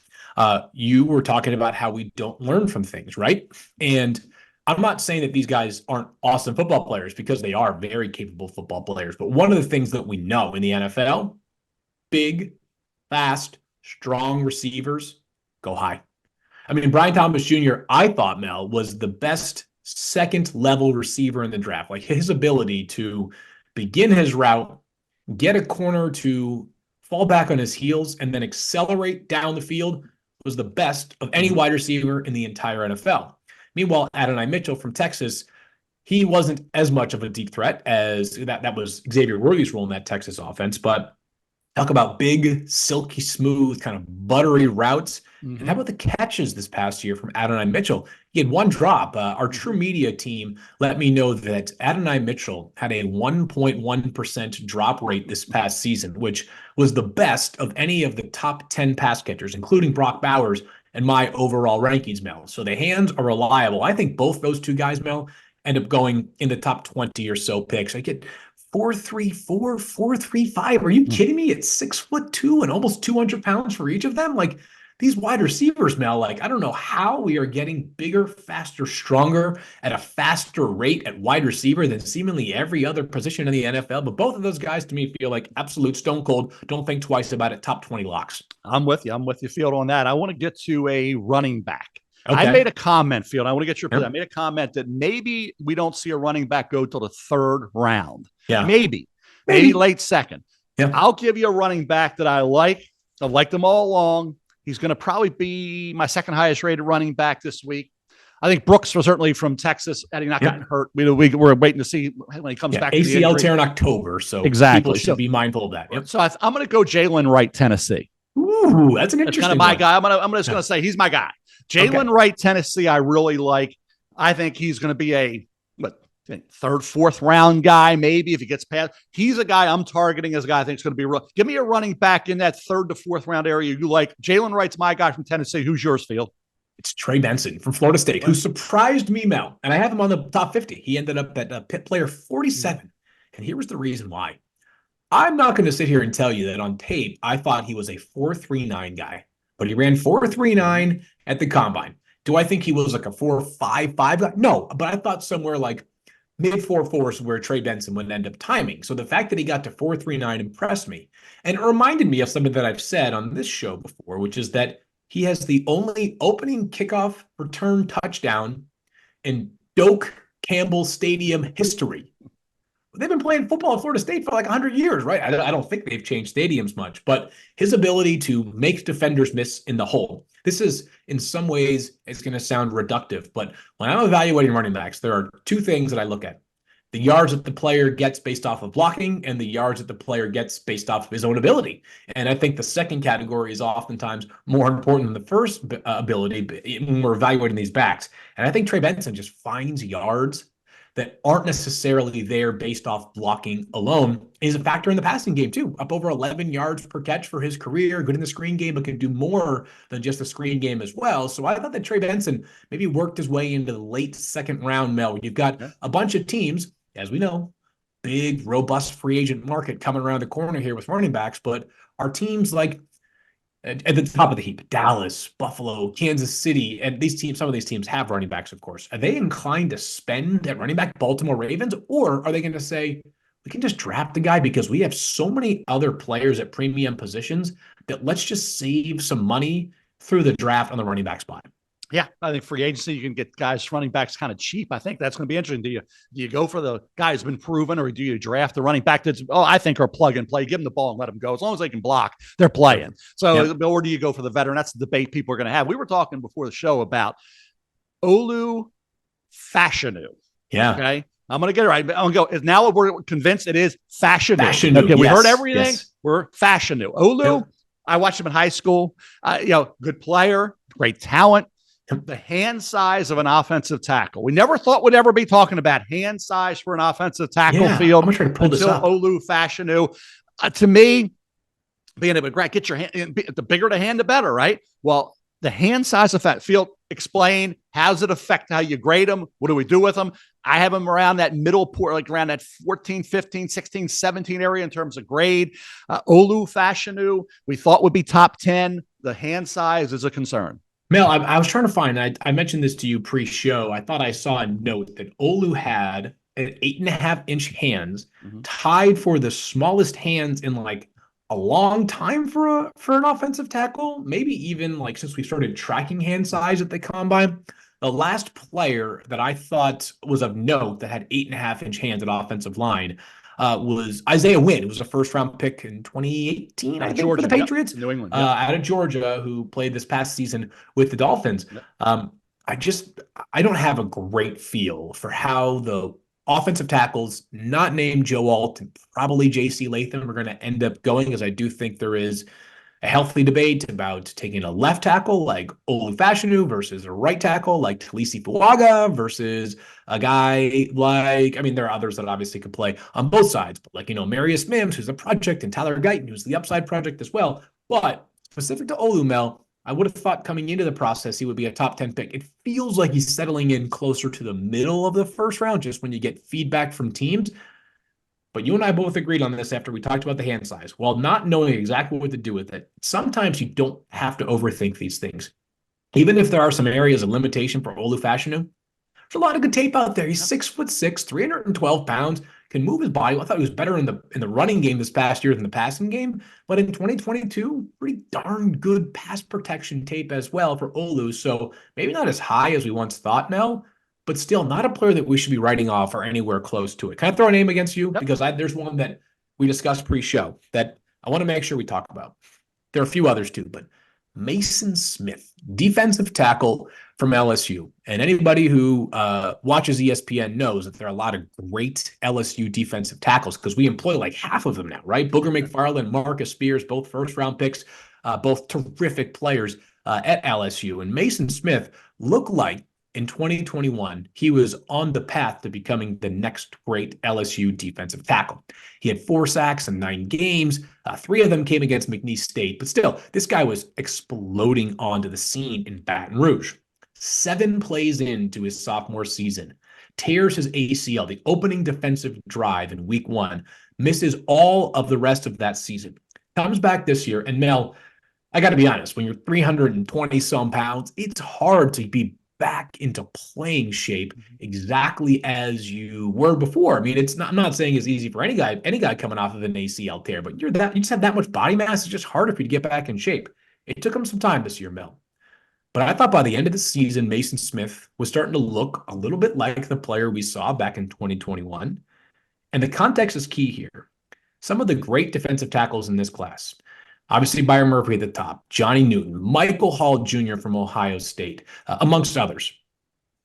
You were talking about how we don't learn from things, right? And I'm not saying that these guys aren't awesome football players, because they are very capable football players. But one of the things that we know in the NFL, big, fast, strong receivers go high. I mean, Brian Thomas Jr., I thought, Mel, was the best 2nd level receiver in the draft. Like, his ability to begin his route, get a corner to fall back on his heels, and then accelerate down the field was the best of any wide receiver in the entire NFL. Meanwhile, Adonai Mitchell from Texas, he wasn't as much of a deep threat as that was Xavier Worthy's role in that Texas offense. But talk about big, silky smooth, kind of buttery routes. And how about the catches this past year from Adonai Mitchell? He had 1 drop. Our True Media team let me know that Adonai Mitchell had a 1.1% drop rate this past season, which was the best of any of the top 10 pass catchers, including Brock Bowers, and my overall rankings, Mel. So the hands are reliable. I think both those 2 guys, Mel, end up going in the top 20 or so picks. I get 4.34, 4.35. Are you kidding me? It's 6'2" and almost 200 pounds for each of them. Like these wide receivers, Mel, like I don't know how we are getting bigger, faster, stronger at a faster rate at wide receiver than seemingly every other position in the NFL. But both of those guys to me feel like absolute stone cold. Don't think twice about it. Top 20 locks. I'm with you. I'm with you, Field, on that. I want to get to a running back. Okay. I made a comment, Field. I want to get your opinion. Yep. I made a comment that maybe we don't see a running back go till the third round. Yeah. Maybe late second. Yeah. I'll give you a running back that I like. I've liked them all along. He's going to probably be my second highest rated running back this week. I think Brooks was certainly from Texas. Eddie not gotten hurt. We're waiting to see when he comes back. ACL tear in October, so exactly. People should be mindful of that. Yep. So I'm going to go Jalen Wright, Tennessee. Ooh, that's an interesting. That's kind of my guy. I'm just going to say he's my guy. Jalen Wright, Tennessee. I really like. I think he's going to be a third, fourth round guy, maybe if he gets past. He's a guy I'm targeting as a guy I think is going to be real. Give me a running back in that third to fourth round area you like. Jalen Wright's my guy from Tennessee. Who's yours, Field? It's Trey Benson from Florida State, who surprised me, Mel. And I have him on the top 50. He ended up at Pitt player 47. And here was the reason why. I'm not going to sit here and tell you that on tape, I thought he was a 4.39 guy, but he ran 4.39 at the combine. Do I think he was like a 4.55 guy? No, but I thought somewhere like mid 4.4s where Trey Benson would end up timing. So the fact that he got to 4.39 impressed me. And it reminded me of something that I've said on this show before, which is that he has the only opening kickoff return touchdown in Doak Campbell Stadium history. They've been playing football at Florida State for like 100 years, right? I don't think they've changed stadiums much, but his ability to make defenders miss in the hole. This is, in some ways, it's going to sound reductive, but when I'm evaluating running backs, there are two things that I look at. The yards that the player gets based off of blocking and the yards that the player gets based off of his own ability. And I think the second category is oftentimes more important than the first ability when we're evaluating these backs. And I think Trey Benson just finds yards that aren't necessarily there based off blocking alone. Is a factor in the passing game too. Up over 11 yards per catch for his career, good in the screen game, but can do more than just the screen game as well. So I thought that Trey Benson maybe worked his way into the late second round, Mel. You've got a bunch of teams, as we know, big, robust free agent market coming around the corner here with running backs, but our teams like at the top of the heap, Dallas, Buffalo, Kansas City, and these teams, some of these teams have running backs, of course. Are they inclined to spend at running back Baltimore Ravens, or are they going to say, we can just draft the guy because we have so many other players at premium positions that let's just save some money through the draft on the running back spot? Yeah, I think free agency, you can get guys running backs kind of cheap. I think that's going to be interesting. Do you go for the guy who's been proven, or do you draft the running back that's, I think are plug and play, give them the ball and let them go. As long as they can block, they're playing. So, or do you go for the veteran? That's the debate people are going to have. We were talking before the show about Olu Fashanu. Yeah. Okay. I'm going to get it right. I'm going to go. Now we're convinced it is Fashanu. Okay. Yes. We heard everything. Yes. We're Fashanu. Olu, I watched him in high school. Good player, great talent. The hand size of an offensive tackle. We never thought we'd ever be talking about hand size for an offensive tackle field. I'm trying to pull this up. Olu Fashanu. To me, being able to get your hand, the bigger the hand, the better, right? Well, the hand size of that field, explain, how does it affect how you grade them? What do we do with them? I have them around that middle port, like around that 14, 15, 16, 17 area in terms of grade. Olu Fashanu, we thought would be top 10. The hand size is a concern. Mel, I was trying to find, I mentioned this to you pre-show. I thought I saw a note that Olu had an 8.5-inch hands, tied for the smallest hands in like a long time for an offensive tackle. Maybe even like since we started tracking hand size at the combine. The last player that I thought was of note that had 8.5-inch hands at offensive line was Isaiah Wynn. It was a first-round pick in 2018, I think, Georgia, for the Patriots. New England. Out of Georgia, who played this past season with the Dolphins. I don't have a great feel for how the offensive tackles, not named Joe Alt and probably J.C. Latham, are going to end up going, as I do think there is a healthy debate about taking a left tackle like Olu Fashanu versus a right tackle like Talisi Fuaga versus a guy like, there are others that obviously could play on both sides, but like, Marius Mims, who's a project, and Tyler Guyton, who's the upside project as well. But specific to Olu, Mel, I would have thought coming into the process, he would be a top 10 pick. It feels like he's settling in closer to the middle of the first round, just when you get feedback from teams. But you and I both agreed on this after we talked about the hand size. While not knowing exactly what to do with it, sometimes you don't have to overthink these things. Even if there are some areas of limitation for Olu Fashanu, there's a lot of good tape out there. He's 6'6", 312 pounds, can move his body. I thought he was better in the running game this past year than the passing game. But in 2022, pretty darn good pass protection tape as well for Olu. So maybe not as high as we once thought, Mel, but still not a player that we should be writing off or anywhere close to it. Can I throw a name against you? Yep. Because there's one that we discussed pre-show that I want to make sure we talk about. There are a few others too, but Mason Smith, defensive tackle from LSU. And anybody who watches ESPN knows that there are a lot of great LSU defensive tackles because we employ like half of them now, right? Booger McFarland, Marcus Spears, both first-round picks, both terrific players at LSU. And Mason Smith looked like in 2021, he was on the path to becoming the next great LSU defensive tackle. He had 4 sacks in 9 games. 3 of them came against McNeese State. But still, this guy was exploding onto the scene in Baton Rouge. 7 plays into his sophomore season, tears his ACL, the opening defensive drive in week 1, misses all of the rest of that season. Comes back this year, and Mel, I got to be honest, when you're 320-some pounds, it's hard to be back into playing shape exactly as you were before. I mean, it's not, I'm not saying it's easy for any guy coming off of an ACL tear, but you just have that much body mass. It's just harder for you to get back in shape. It took him some time this year, Mel. But I thought by the end of the season, Mason Smith was starting to look a little bit like the player we saw back in 2021. And the context is key here. Some of the great defensive tackles in this class, obviously Byron Murphy at the top, Johnny Newton, Michael Hall Jr. from Ohio State, amongst others.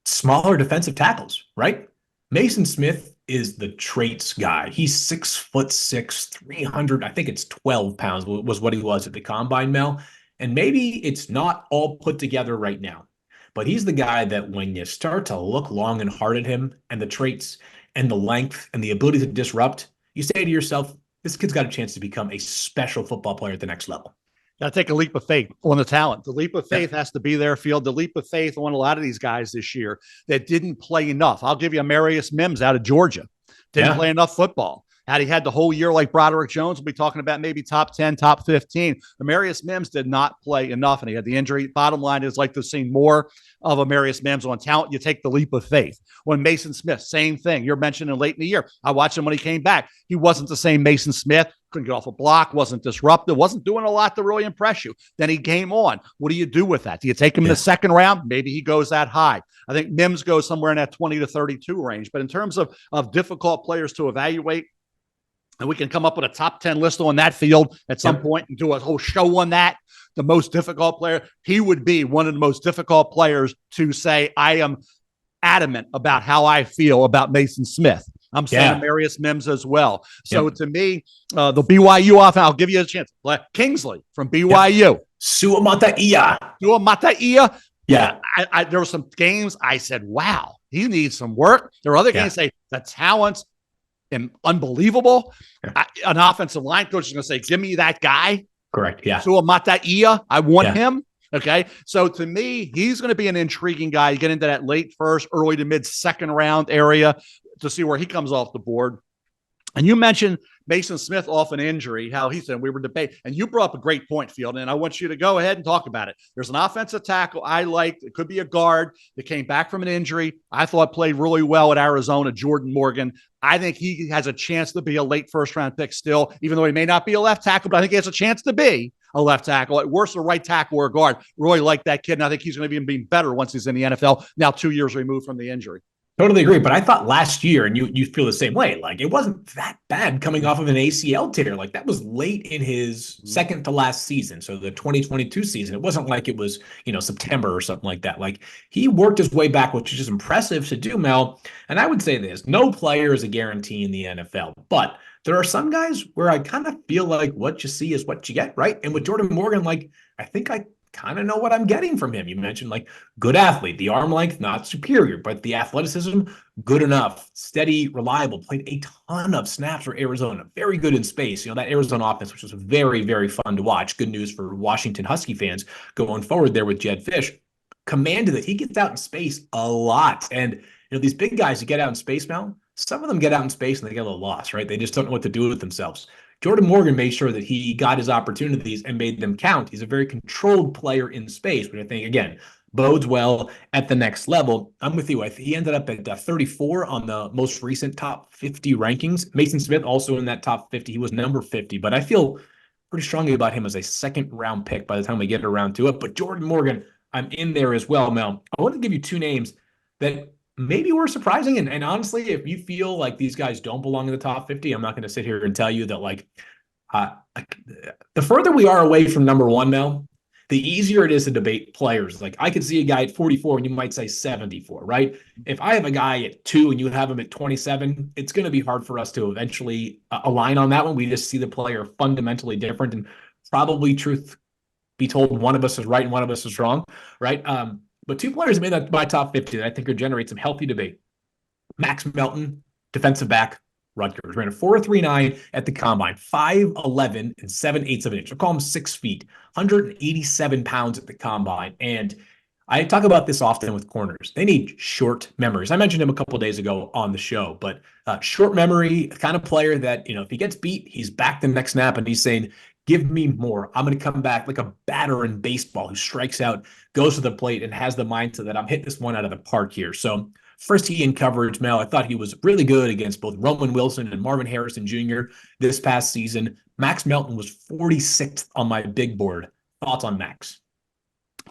Smaller defensive tackles, right? Mason Smith is the traits guy. He's 6'6", 300, I think it's 12 pounds was what he was at the combine, Mel. And maybe it's not all put together right now, but he's the guy that when you start to look long and hard at him and the traits and the length and the ability to disrupt, you say to yourself, this kid's got a chance to become a special football player at the next level. Got to take a leap of faith on the talent. The leap of faith has to be there, Field. The leap of faith on a lot of these guys this year that didn't play enough. I'll give you Amarius Mims out of Georgia. Didn't play enough football. Had he had the whole year like Broderick Jones, we'll be talking about maybe top 10, top 15. Amarius Mims did not play enough, and he had the injury. Bottom line is like to see more of Amarius Mims on talent. You take the leap of faith. When Mason Smith, same thing. You're mentioning late in the year. I watched him when he came back. He wasn't the same Mason Smith. Couldn't get off a block, wasn't disruptive, wasn't doing a lot to really impress you. Then he came on. What do you do with that? Do you take him in the second round? Maybe he goes that high. I think Mims goes somewhere in that 20 to 32 range. But in terms of difficult players to evaluate, and we can come up with a top 10 list on that Field at some point and do a whole show on that. The most difficult player, he would be one of the most difficult players to say, I am adamant about how I feel about Mason Smith. I'm saying Amarius Mims as well. So to me, the BYU offense, I'll give you a chance. Kingsley from BYU. Suamataia. Yeah. There were some games I said, wow, he needs some work. There are other games say the talent's unbelievable. An offensive line coach is going to say, give me that guy. Correct. Yeah. Suamataia. I want him. Okay. So to me, he's going to be an intriguing guy. You get into that late first, early to mid second round area to see where he comes off the board. And you mentioned Mason Smith off an injury, how he said we were debating, and you brought up a great point, Field, and I want you to go ahead and talk about it. There's an offensive tackle I liked. It could be a guard that came back from an injury. I thought played really well at Arizona, Jordan Morgan. I think he has a chance to be a late first-round pick still, even though he may not be a left tackle, but I think he has a chance to be a left tackle. At worst, a right tackle or a guard. Really like that kid, and I think he's going to be better once he's in the NFL, now 2 years removed from the injury. Totally agree. But I thought last year, and you feel the same way, like it wasn't that bad coming off of an ACL tear. Like that was late in his second to last season. So the 2022 season, it wasn't like it was, September or something like that. Like he worked his way back, which is just impressive to do, Mel. And I would say this, no player is a guarantee in the NFL, but there are some guys where I kind of feel like what you see is what you get, right? And with Jordan Morgan, like I think I kind of know what I'm getting from him. You mentioned like good athlete, the arm length, not superior, but the athleticism, good enough, steady, reliable, played a ton of snaps for Arizona, very good in space. That Arizona offense, which was very, very fun to watch. Good news for Washington Husky fans going forward there with Jed Fish. Commanded that he gets out in space a lot. And, these big guys that get out in space now, some of them get out in space and they get a little lost, right? They just don't know what to do with themselves. Jordan Morgan made sure that he got his opportunities and made them count. He's a very controlled player in space, which I think, again, bodes well at the next level. I'm with you. He ended up at 34 on the most recent top 50 rankings. Mason Smith also in that top 50. He was number 50, but I feel pretty strongly about him as a second round pick by the time we get around to it. But Jordan Morgan, I'm in there as well, Mel. I want to give you two names that maybe were surprising. And honestly, if you feel like these guys don't belong in the top 50, I'm not going to sit here and tell you that the further we are away from number one, Mel, the easier it is to debate players. Like I could see a guy at 44 and you might say 74, right? If I have a guy at 2 and you have him at 27, it's going to be hard for us to eventually align on that one. We just see the player fundamentally different, and probably, truth be told, one of us is right and one of us is wrong, right? But two players made that my top 50 that I think could generate some healthy debate. Max Melton, defensive back, Rutgers, ran a 4.39 at the combine, 5'11 and 7/8 of an inch. I'll call him 6 feet, 187 pounds at the combine. And I talk about this often with corners. They need short memories. I mentioned him a couple of days ago on the show, but short memory, kind of player that, if he gets beat, he's back the next snap and he's saying, give me more. I'm going to come back like a batter in baseball who strikes out, goes to the plate, and has the mindset that I'm hitting this one out of the park here. So first, he in coverage, Mel. I thought he was really good against both Roman Wilson and Marvin Harrison Jr. this past season. Max Melton was 46th on my big board. Thoughts on Max?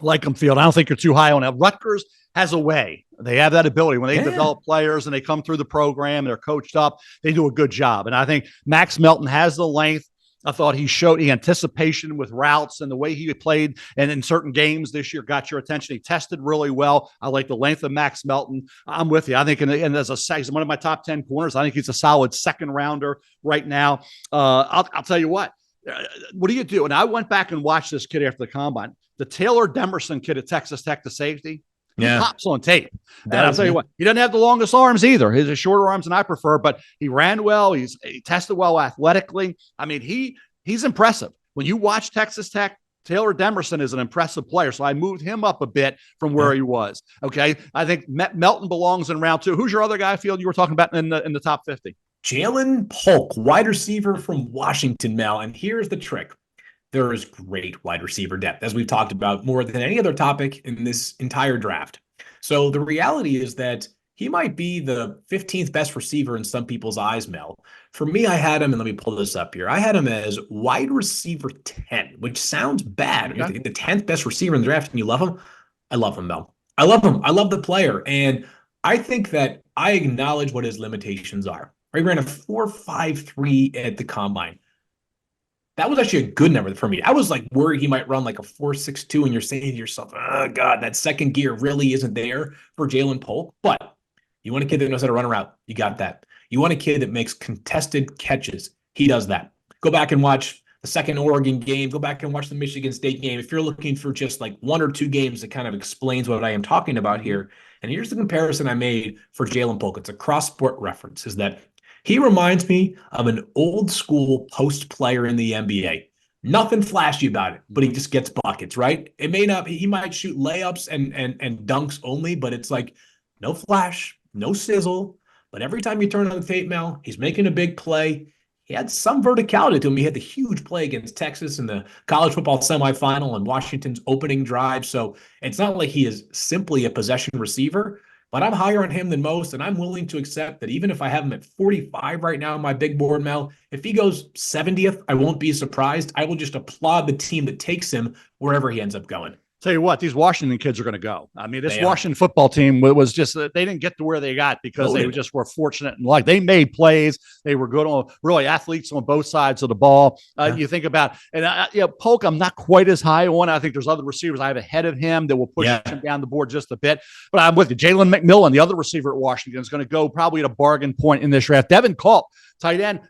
Like him, Field. I don't think you're too high on him. Rutgers has a way. They have that ability. When they develop players and they come through the program and they're coached up, they do a good job. And I think Max Melton has the length. I thought he showed the anticipation with routes, and the way he played and in certain games this year got your attention. He tested really well. I like the length of Max Melton. I'm with you. I think, and as he's one of my top 10 corners. I think he's a solid second rounder right now. I'll tell you what. What do you do? And I went back and watched this kid after the combine. The Taylor Demerson kid at Texas Tech, the safety. He pops on tape. And I'll tell you what, he doesn't have the longest arms either. His shorter arms than I prefer, but he ran well. He tested well athletically. I mean, he's impressive. When you watch Texas Tech, Taylor Demerson is an impressive player. So I moved him up a bit from where he was. Okay. I think Melton belongs in round 2. Who's your other guy, Field, you were talking about in the top 50? Jalen Polk, wide receiver from Washington, Mel. And here's the trick. There is great wide receiver depth, as we've talked about more than any other topic in this entire draft. So the reality is that he might be the 15th best receiver in some people's eyes, Mel. For me, I had him, and let me pull this up here. I had him as wide receiver 10, which sounds bad. You're the 10th best receiver in the draft, and you love him? I love him, Mel. I love him. I love the player. And I think that I acknowledge what his limitations are. He ran a 4.53 at the combine. That was actually a good number for me. I was like worried he might run like a 4.62, and you're saying to yourself, oh, God, that second gear really isn't there for Jalen Polk. But you want a kid that knows how to run a route. You got that. You want a kid that makes contested catches. He does that. Go back and watch the second Oregon game. Go back and watch the Michigan State game. If you're looking for just like one or two games that kind of explains what I am talking about here. And here's the comparison I made for Jalen Polk. It's a cross-sport reference, is that he reminds me of an old school post player in the NBA. Nothing flashy about it, but he just gets buckets, right? He might shoot layups and dunks only, but it's like no flash, no sizzle. But every time you turn on the tape, Mel, he's making a big play. He had some verticality to him. He had the huge play against Texas in the college football semifinal and Washington's opening drive. So it's not like he is simply a possession receiver. But I'm higher on him than most, and I'm willing to accept that even if I have him at 45 right now on my big board, Mel, if he goes 70th, I won't be surprised. I will just applaud the team that takes him wherever he ends up going. Tell you what, these Washington kids are going to go. I mean, this Washington football team was just, they didn't get to where they got because they just were fortunate in life. They made plays. They were good on, really athletes on both sides of the ball. You think about, and Polk, I'm not quite as high on. I think there's other receivers I have ahead of him that will push him down the board just a bit. But I'm with you. Jalen McMillan, the other receiver at Washington, is going to go probably at a bargain point in this draft. Devin Culp, tight end,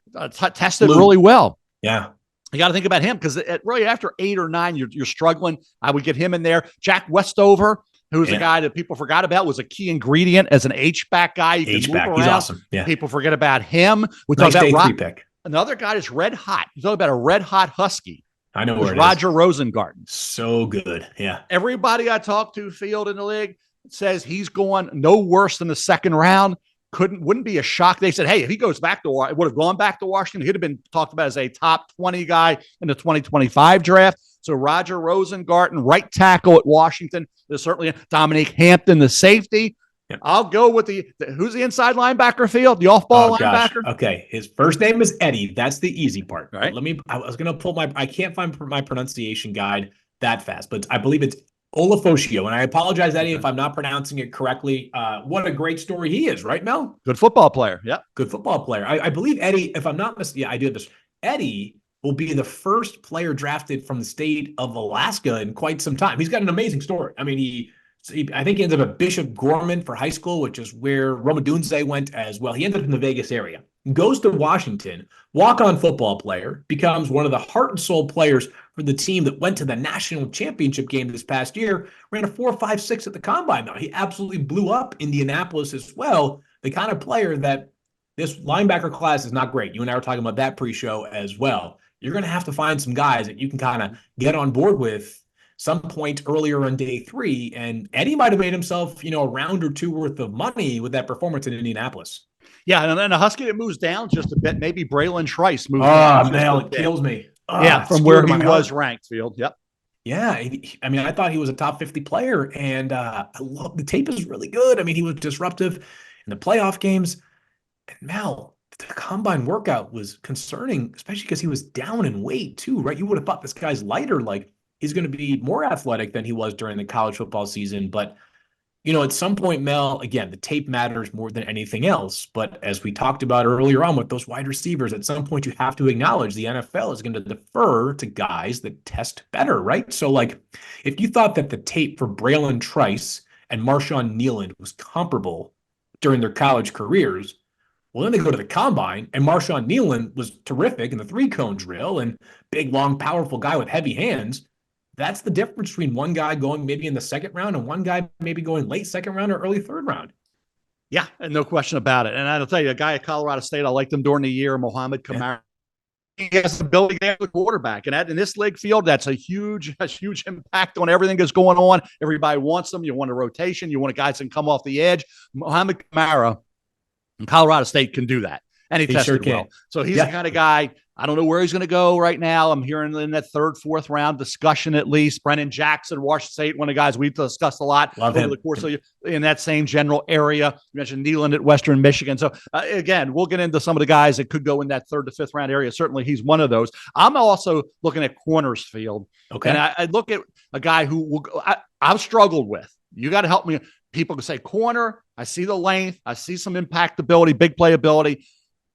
tested really well. Yeah. You got to think about him because really after 8 or 9, you're struggling. I would get him in there. Jack Westover, who's a guy that people forgot about, was a key ingredient as an H-back guy. H-back, he's awesome. Yeah. People forget about him. We nice talk about pick. Another guy that's red hot. You talk about a red hot Husky. I know where it Roger is. Rosengarten. So good. Yeah. Everybody I talk to, Field in the league, says he's going no worse than the second round. wouldn't be a shock. They said, hey, if he goes back to would have gone back to Washington, he'd have been talked about as a top 20 guy in the 2025 draft. So Roger Rosengarten, right tackle at Washington. There's certainly Dominique Hampton, the safety. Yep. I'll go with who's the inside linebacker, Field? The off-ball linebacker? Okay. His first name is Eddie. That's the easy part. Right. I was going to pull I can't find my pronunciation guide that fast, but I believe it's Olu Fashanu. And I apologize, Eddie, if I'm not pronouncing it correctly. What a great story he is, right, Mel? Good football player. Yeah. Good football player. I believe Eddie, if I'm not mistaken, I did this. Eddie will be the first player drafted from the state of Alaska in quite some time. He's got an amazing story. I mean, I think he ends up at Bishop Gorman for high school, which is where Romadunze went as well. He ended up in the Vegas area, goes to Washington, walk-on football player, becomes one of the heart and soul players for the team that went to the national championship game this past year, ran a 4.56 at the combine. Now, he absolutely blew up Indianapolis as well. The kind of player that this linebacker class is not great. You and I were talking about that pre-show as well. You're going to have to find some guys that you can kind of get on board with some point earlier on day 3. And Eddie might have made himself, a round or two worth of money with that performance in Indianapolis. Yeah, and then a Husky that moves down just a bit. Maybe Braylon Trice moves down. Oh, man, it kills me. Yeah, from where he was ranked, Field. Yep. Yeah, I mean, I thought he was a top 50 player, and I love the tape is really good. I mean, he was disruptive in the playoff games. And Mel, the combine workout was concerning, especially because he was down in weight too, right? You would have thought this guy's lighter, like he's going to be more athletic than he was during the college football season. But, at some point, Mel, again, the tape matters more than anything else. But as we talked about earlier on with those wide receivers, at some point you have to acknowledge the NFL is going to defer to guys that test better, right? So, like, if you thought that the tape for Braylon Trice and Marshawn Nealand was comparable during their college careers, well, then they go to the combine, and Marshawn Nealand was terrific in the 3-cone drill and big, long, powerful guy with heavy hands. That's the difference between one guy going maybe in the second round and one guy maybe going late second round or early third round. Yeah, and no question about it. And I'll tell you, a guy at Colorado State, I liked him during the year, Mohamed Kamara. Yeah. He has the ability to be a quarterback. And in this league field, that's a huge impact on everything that's going on. Everybody wants them. You want a rotation. You want a guy that can come off the edge. Mohamed Kamara in Colorado State can do that. And he tested well. So he's the kind of guy, I don't know where he's going to go right now. I'm hearing in that 3rd, 4th round discussion at least. Brennan Jackson, Washington State, one of the guys we've discussed a lot over the course of in that same general area. You mentioned Nealand at Western Michigan. So again, we'll get into some of the guys that could go in that 3rd to 5th round area. Certainly he's one of those. I'm also looking at corners, Field. Okay. And I look at a guy who I've struggled with. You got to help me. People can say corner. I see the length. I see some impactability, big playability.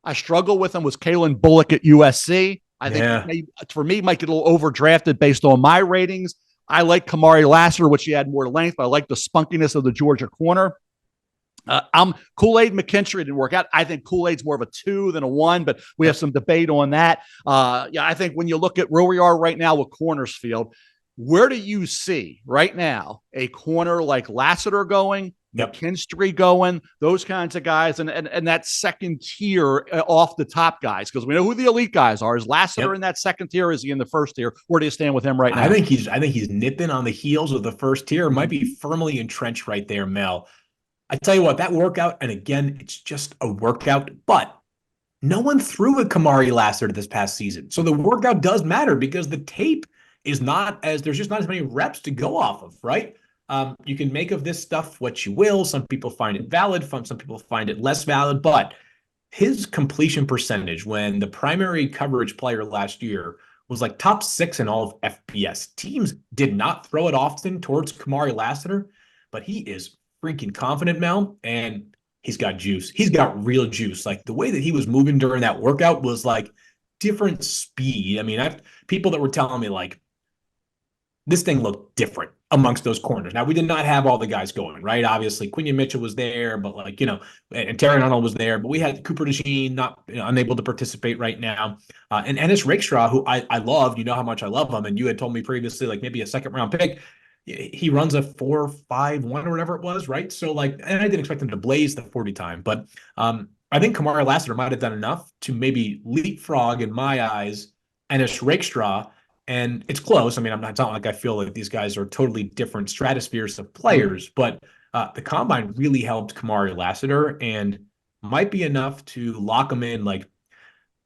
I struggle with him was Kalen Bullock at USC. I think for me, might get a little overdrafted based on my ratings. I like Kamari Lassiter, which he had more length, but I like the spunkiness of the Georgia corner. Kool-Aid McKinstry didn't work out. I think Kool-Aid's more of a 2 than a 1, but we have some debate on that. I think when you look at where we are right now with corners, Field, where do you see right now a corner like Lassiter going? McKinstry going, those kinds of guys, and that second tier off the top guys, because we know who the elite guys are. Is Lassiter in that second tier? Is he in the first tier? Where do you stand with him right now? I think he's nipping on the heels of the first tier. Might be firmly entrenched right there, Mel. I tell you what, that workout, and again, it's just a workout, but no one threw at Kamari Lassiter this past season. So the workout does matter because the tape is there's just not as many reps to go off of, right? You can make of this stuff what you will. Some people find it valid. Some people find it less valid. But his completion percentage when the primary coverage player last year was like top 6 in all of FBS. Teams did not throw it often towards Kamari Lassiter, but he is freaking confident, Mel, and he's got juice. He's got real juice. Like the way that he was moving during that workout was like different speed. I mean, I've people that were telling me like, this thing looked different amongst those corners. Now, we did not have all the guys going, right? Obviously, Quinion Mitchell was there, but and Terry Arnold was there, but we had Cooper DeJean unable to participate right now. And Ennis Rakestraw, who I loved, how how much I love him. And you had told me previously, like maybe a 2nd round pick. He runs a 4.51 or whatever it was, right? So and I didn't expect him to blaze the 40 time, but I think Kamari Lassiter might have done enough to maybe leapfrog, in my eyes, Ennis Rakestraw. And it's close. I mean, it's not like I feel like these guys are totally different stratospheres of players, but the combine really helped Kamari Lassiter. And might be enough to lock him in. Like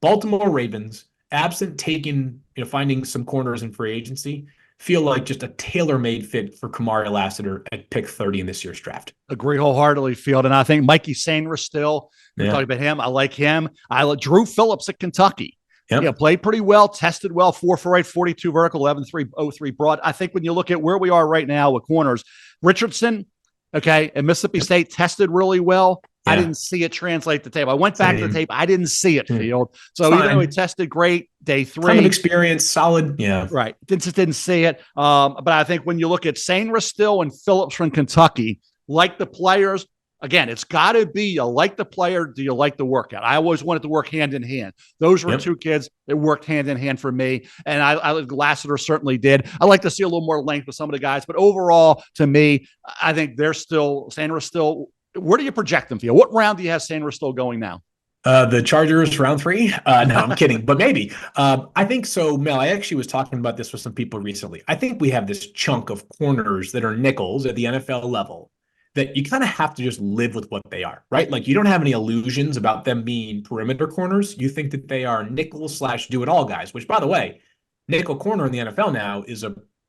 Baltimore Ravens, absent taking, finding some corners in free agency, feel like just a tailor-made fit for Kamari Lassiter at pick 30 in this year's draft. Agree wholeheartedly, Field. And I think Mikey Sainristil still, we're Yeah. talking about him. I like him. I like Drew Phillips at Kentucky. Yep. Yeah, played pretty well, tested well, 4 for 8, 42 vertical, 11.3, 03 broad. I think when you look at where we are right now with corners, Richardson, okay, at Mississippi State tested really well. Yeah. I didn't see it translate the tape. I went back to the tape. I didn't see it, Field. So even though he tested great, day 3. Ton of experience, solid. Yeah. Right. Just didn't see it. But I think when you look at Sainristil still and Phillips from Kentucky, like the players, again, it's got to be you like the player, do you like the workout? I always wanted to work hand in hand. Those were two kids that worked hand in hand for me, and I Lassiter certainly did. I like to see a little more length with some of the guys, but overall, to me, I think they're still Sainristil. Where do you project them, Theo? What round do you have Sainristil going now? The Chargers round 3. No, I'm kidding, but maybe. I think so, Mel. I actually was talking about this with some people recently. I think we have this chunk of corners that are nickels at the NFL level that you kind of have to just live with what they are, right? Like you don't have any illusions about them being perimeter corners. You think that they are nickel/do-it-all guys, which, by the way, nickel corner in the NFL now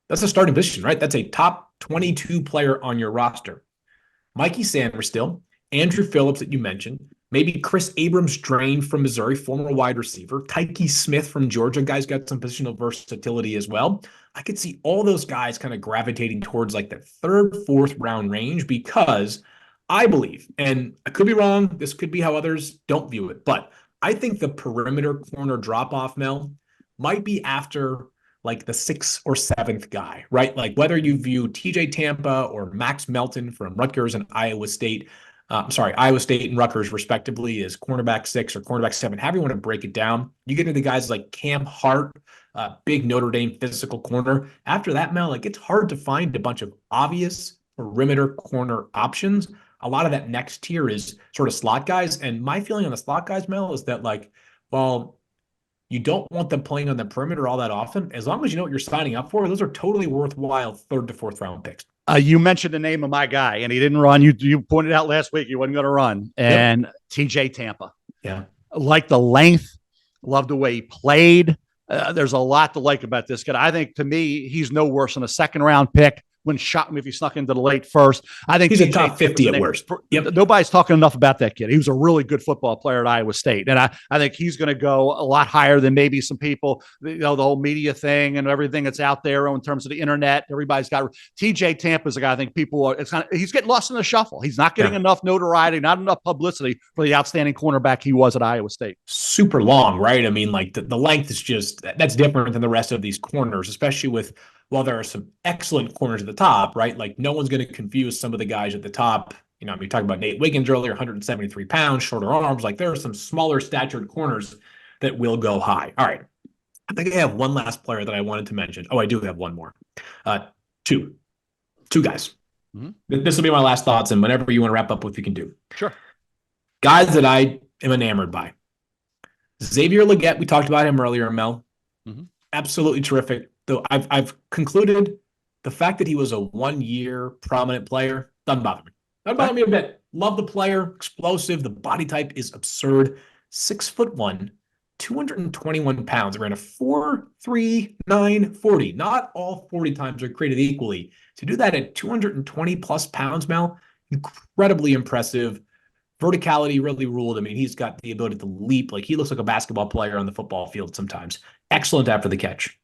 that's a starting position, right? That's a top 22 player on your roster. Mikey Sainristil, Andrew Phillips that you mentioned, maybe Chris Abrams-Drain from Missouri, former wide receiver, Tyke Smith from Georgia, guy's got some positional versatility as well. I could see all those guys kind of gravitating towards like the 3rd, 4th round range because I believe, and I could be wrong, this could be how others don't view it, but I think the perimeter corner drop-off, Mel, might be after like the 6th or 7th guy, right? Like whether you view TJ Tampa or Max Melton from Rutgers and Iowa State, Iowa State and Rutgers respectively as cornerback 6 or cornerback 7, however you want to break it down. You get into guys like Cam Hart, big Notre Dame physical corner. After that, Mel, like it's hard to find a bunch of obvious perimeter corner options. A lot of that next tier is sort of slot guys. And my feeling on the slot guys, Mel, is that like, well, you don't want them playing on the perimeter all that often. As long as you know what you're signing up for, those are totally worthwhile 3rd to 4th round picks. You mentioned the name of my guy, and he didn't run. You pointed out last week he wasn't going to run. And TJ Tampa. Yeah. Like the length, love the way he played. There's a lot to like about this kid. I think, to me, he's no worse than a 2nd round pick. Wouldn't shock me if he snuck into the late 1st. I think he's a top 50 at worst. Yep. Nobody's talking enough about that kid. He was a really good football player at Iowa State. And I think he's going to go a lot higher than maybe some people, the whole media thing and everything that's out there in terms of the internet. Everybody's got TJ Tampa is a guy I think people are, he's getting lost in the shuffle. He's not getting enough notoriety, not enough publicity for the outstanding cornerback he was at Iowa State. Super long, right? I mean, like the length is just, that's different than the rest of these corners, especially with, while there are some excellent corners at the top, right? Like no one's going to confuse some of the guys at the top. We talked about Nate Wiggins earlier, 173 pounds, shorter arms. Like there are some smaller statured corners that will go high. All right. I think I have one last player that I wanted to mention. Oh, I do have one more. Two guys. Mm-hmm. This will be my last thoughts, and whenever you want to wrap up with, you can do. Sure. Guys that I am enamored by. Xavier Legette, we talked about him earlier, Mel. Mm-hmm. Absolutely terrific. Though I've concluded the fact that he was a 1-year prominent player doesn't bother me. Doesn't bother me a bit. Love the player, explosive. The body type is absurd. 6'1", 221 pounds. Ran a 4.39 40. Not all 40 times are created equally. To do that at 220 plus pounds, Mel, incredibly impressive. Verticality really ruled. I mean, he's got the ability to leap. Like he looks like a basketball player on the football field sometimes. Excellent after the catch.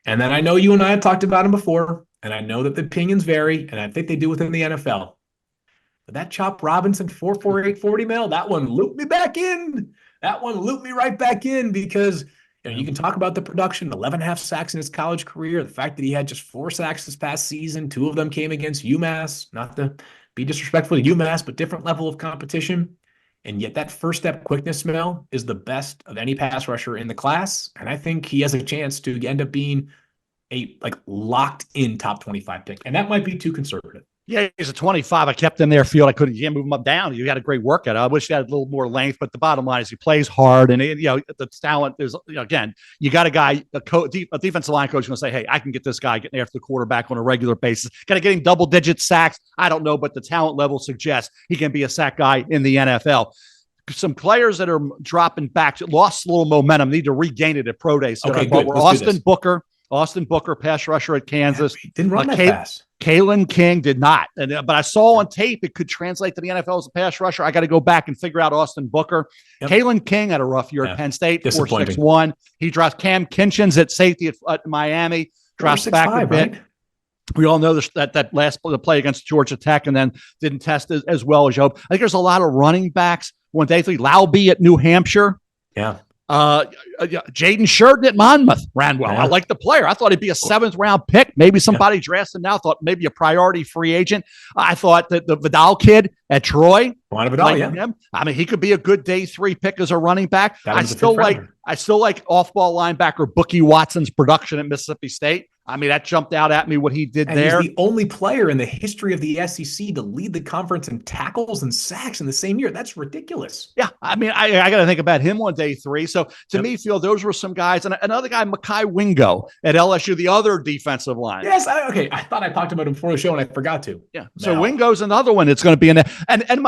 And then I know you and I have talked about him before, and I know that the opinions vary, and I think they do within the NFL. But that Chop Robinson 4.48 40, Mel, that one looped me back in. That one looped me right back in because you can talk about the production, 11.5 sacks in his college career, the fact that he had just 4 sacks this past season. 2 of them came against UMass. Not to be disrespectful to UMass, but different level of competition. And yet that first step quickness, Mel, is the best of any pass rusher in the class. And I think he has a chance to end up being a locked in top 25 pick. And that might be too conservative. Yeah, he's a 25. I kept him there, Field. I couldn't move him up down. You had a great workout. I wish he had a little more length, but the bottom line is he plays hard. And, the talent is, again, you got a guy, a defensive line coach going to say, hey, I can get this guy getting after the quarterback on a regular basis. Got to get him double-digit sacks. I don't know, but the talent level suggests he can be a sack guy in the NFL. some players that are dropping back, lost a little momentum, need to regain it at pro day. So okay, good. Austin Booker, pass rusher at Kansas. Yeah, didn't run that pass. Kalen King did not. But I saw on tape it could translate to the NFL as a pass rusher. I got to go back and figure out Austin Booker. Yep. Kalen King had a rough year at Penn State, 4.61. He dropped Cam Kinchins at safety at Miami, drops back a bit. Right? We all know that last play against Georgia Tech and then didn't test as well as you hope. I think there's a lot of running backs. 1-3, Laube at New Hampshire. Yeah. Jaden Sheridan at Monmouth ran well. I like the player. I thought he'd be a 7th round pick. Maybe somebody drafts him now. Thought maybe a priority free agent. I thought that the Vidal kid at Troy. Vidal, him. I mean, he could be a good day 3 pick as a running back. I still like off-ball linebacker Bookie Watson's production at Mississippi State. I mean, that jumped out at me what he did there. He's the only player in the history of the SEC to lead the conference in tackles and sacks in the same year. That's ridiculous. Yeah, I mean, I got to think about him on day 3. So to me, Phil, those were some guys. And another guy, Mekhi Wingo at LSU, the other defensive line. Yes, I thought I talked about him before the show and I forgot to. Yeah, so Wingo's another one that's going to be in there. And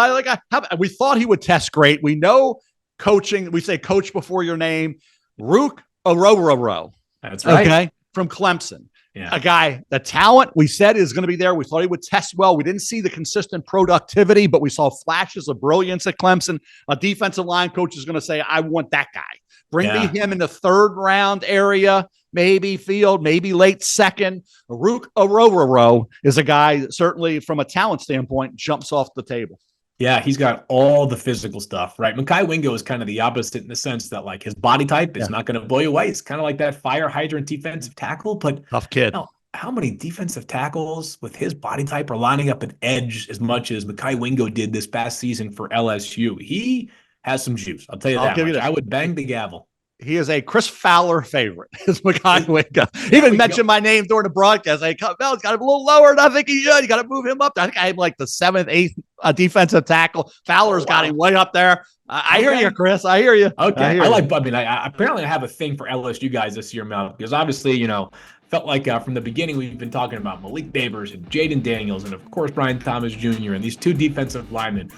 we thought he would test great. We know coaching. We say coach before your name. Rook Orororo. That's right. Okay. From Clemson. Yeah. A guy, the talent we said is going to be there. We thought he would test well. We didn't see the consistent productivity, but we saw flashes of brilliance at Clemson. A defensive line coach is going to say, I want that guy. Bring me him in the 3rd round area, maybe field, maybe late 2nd. Rook Orororo is a guy that certainly from a talent standpoint jumps off the table. Yeah, he's got all the physical stuff, right? Mekhi Wingo is kind of the opposite in the sense that like his body type is not going to blow you away. It's kind of like that fire hydrant defensive tackle, but tough kid. How many defensive tackles with his body type are lining up an edge as much as Mekhi Wingo did this past season for LSU? He has some juice. I'll tell you that. I would bang the gavel. He is a Chris Fowler favorite. Is Mekhi Wingo. He even mentioned my name during the broadcast. He's got him a little lower than I think he should. You got to move him up. I think I have like the 7th, 8th defensive tackle. Fowler's got him way up there. I hear you, Chris. I hear you. Okay. I apparently have a thing for LSU guys this year, Mel, because obviously, felt like from the beginning we've been talking about Malik Babers and Jaden Daniels and, of course, Brian Thomas Jr. and these 2 defensive linemen.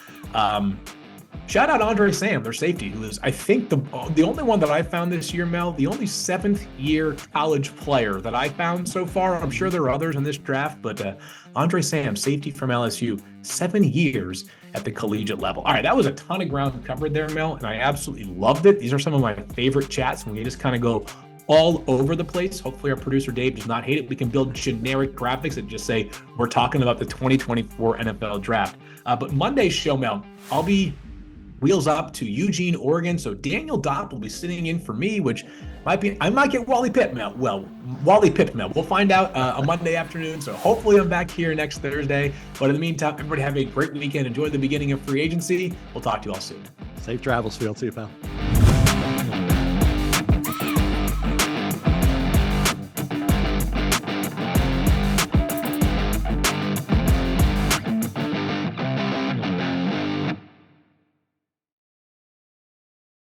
Shout out Andre Sam, their safety, who is, I think, the only one that I found this year, Mel, the only 7th-year college player that I found so far. I'm sure there are others in this draft, but Andre Sam, safety from LSU, 7 years at the collegiate level. All right, that was a ton of ground covered there, Mel, and I absolutely loved it. These are some of my favorite chats when we just kind of go all over the place. Hopefully our producer Dave does not hate it. We can build generic graphics that just say we're talking about the 2024 NFL draft. But Monday's show, Mel, I'll be wheels up to Eugene, Oregon. So Daniel Dopp will be sitting in for me, which I might get Wally Pipp, Mel. Well, Wally Pipp, Mel. We'll find out on Monday afternoon. So hopefully I'm back here next Thursday. But in the meantime, everybody have a great weekend. Enjoy the beginning of free agency. We'll talk to you all soon. Safe travels, Field. See you, pal.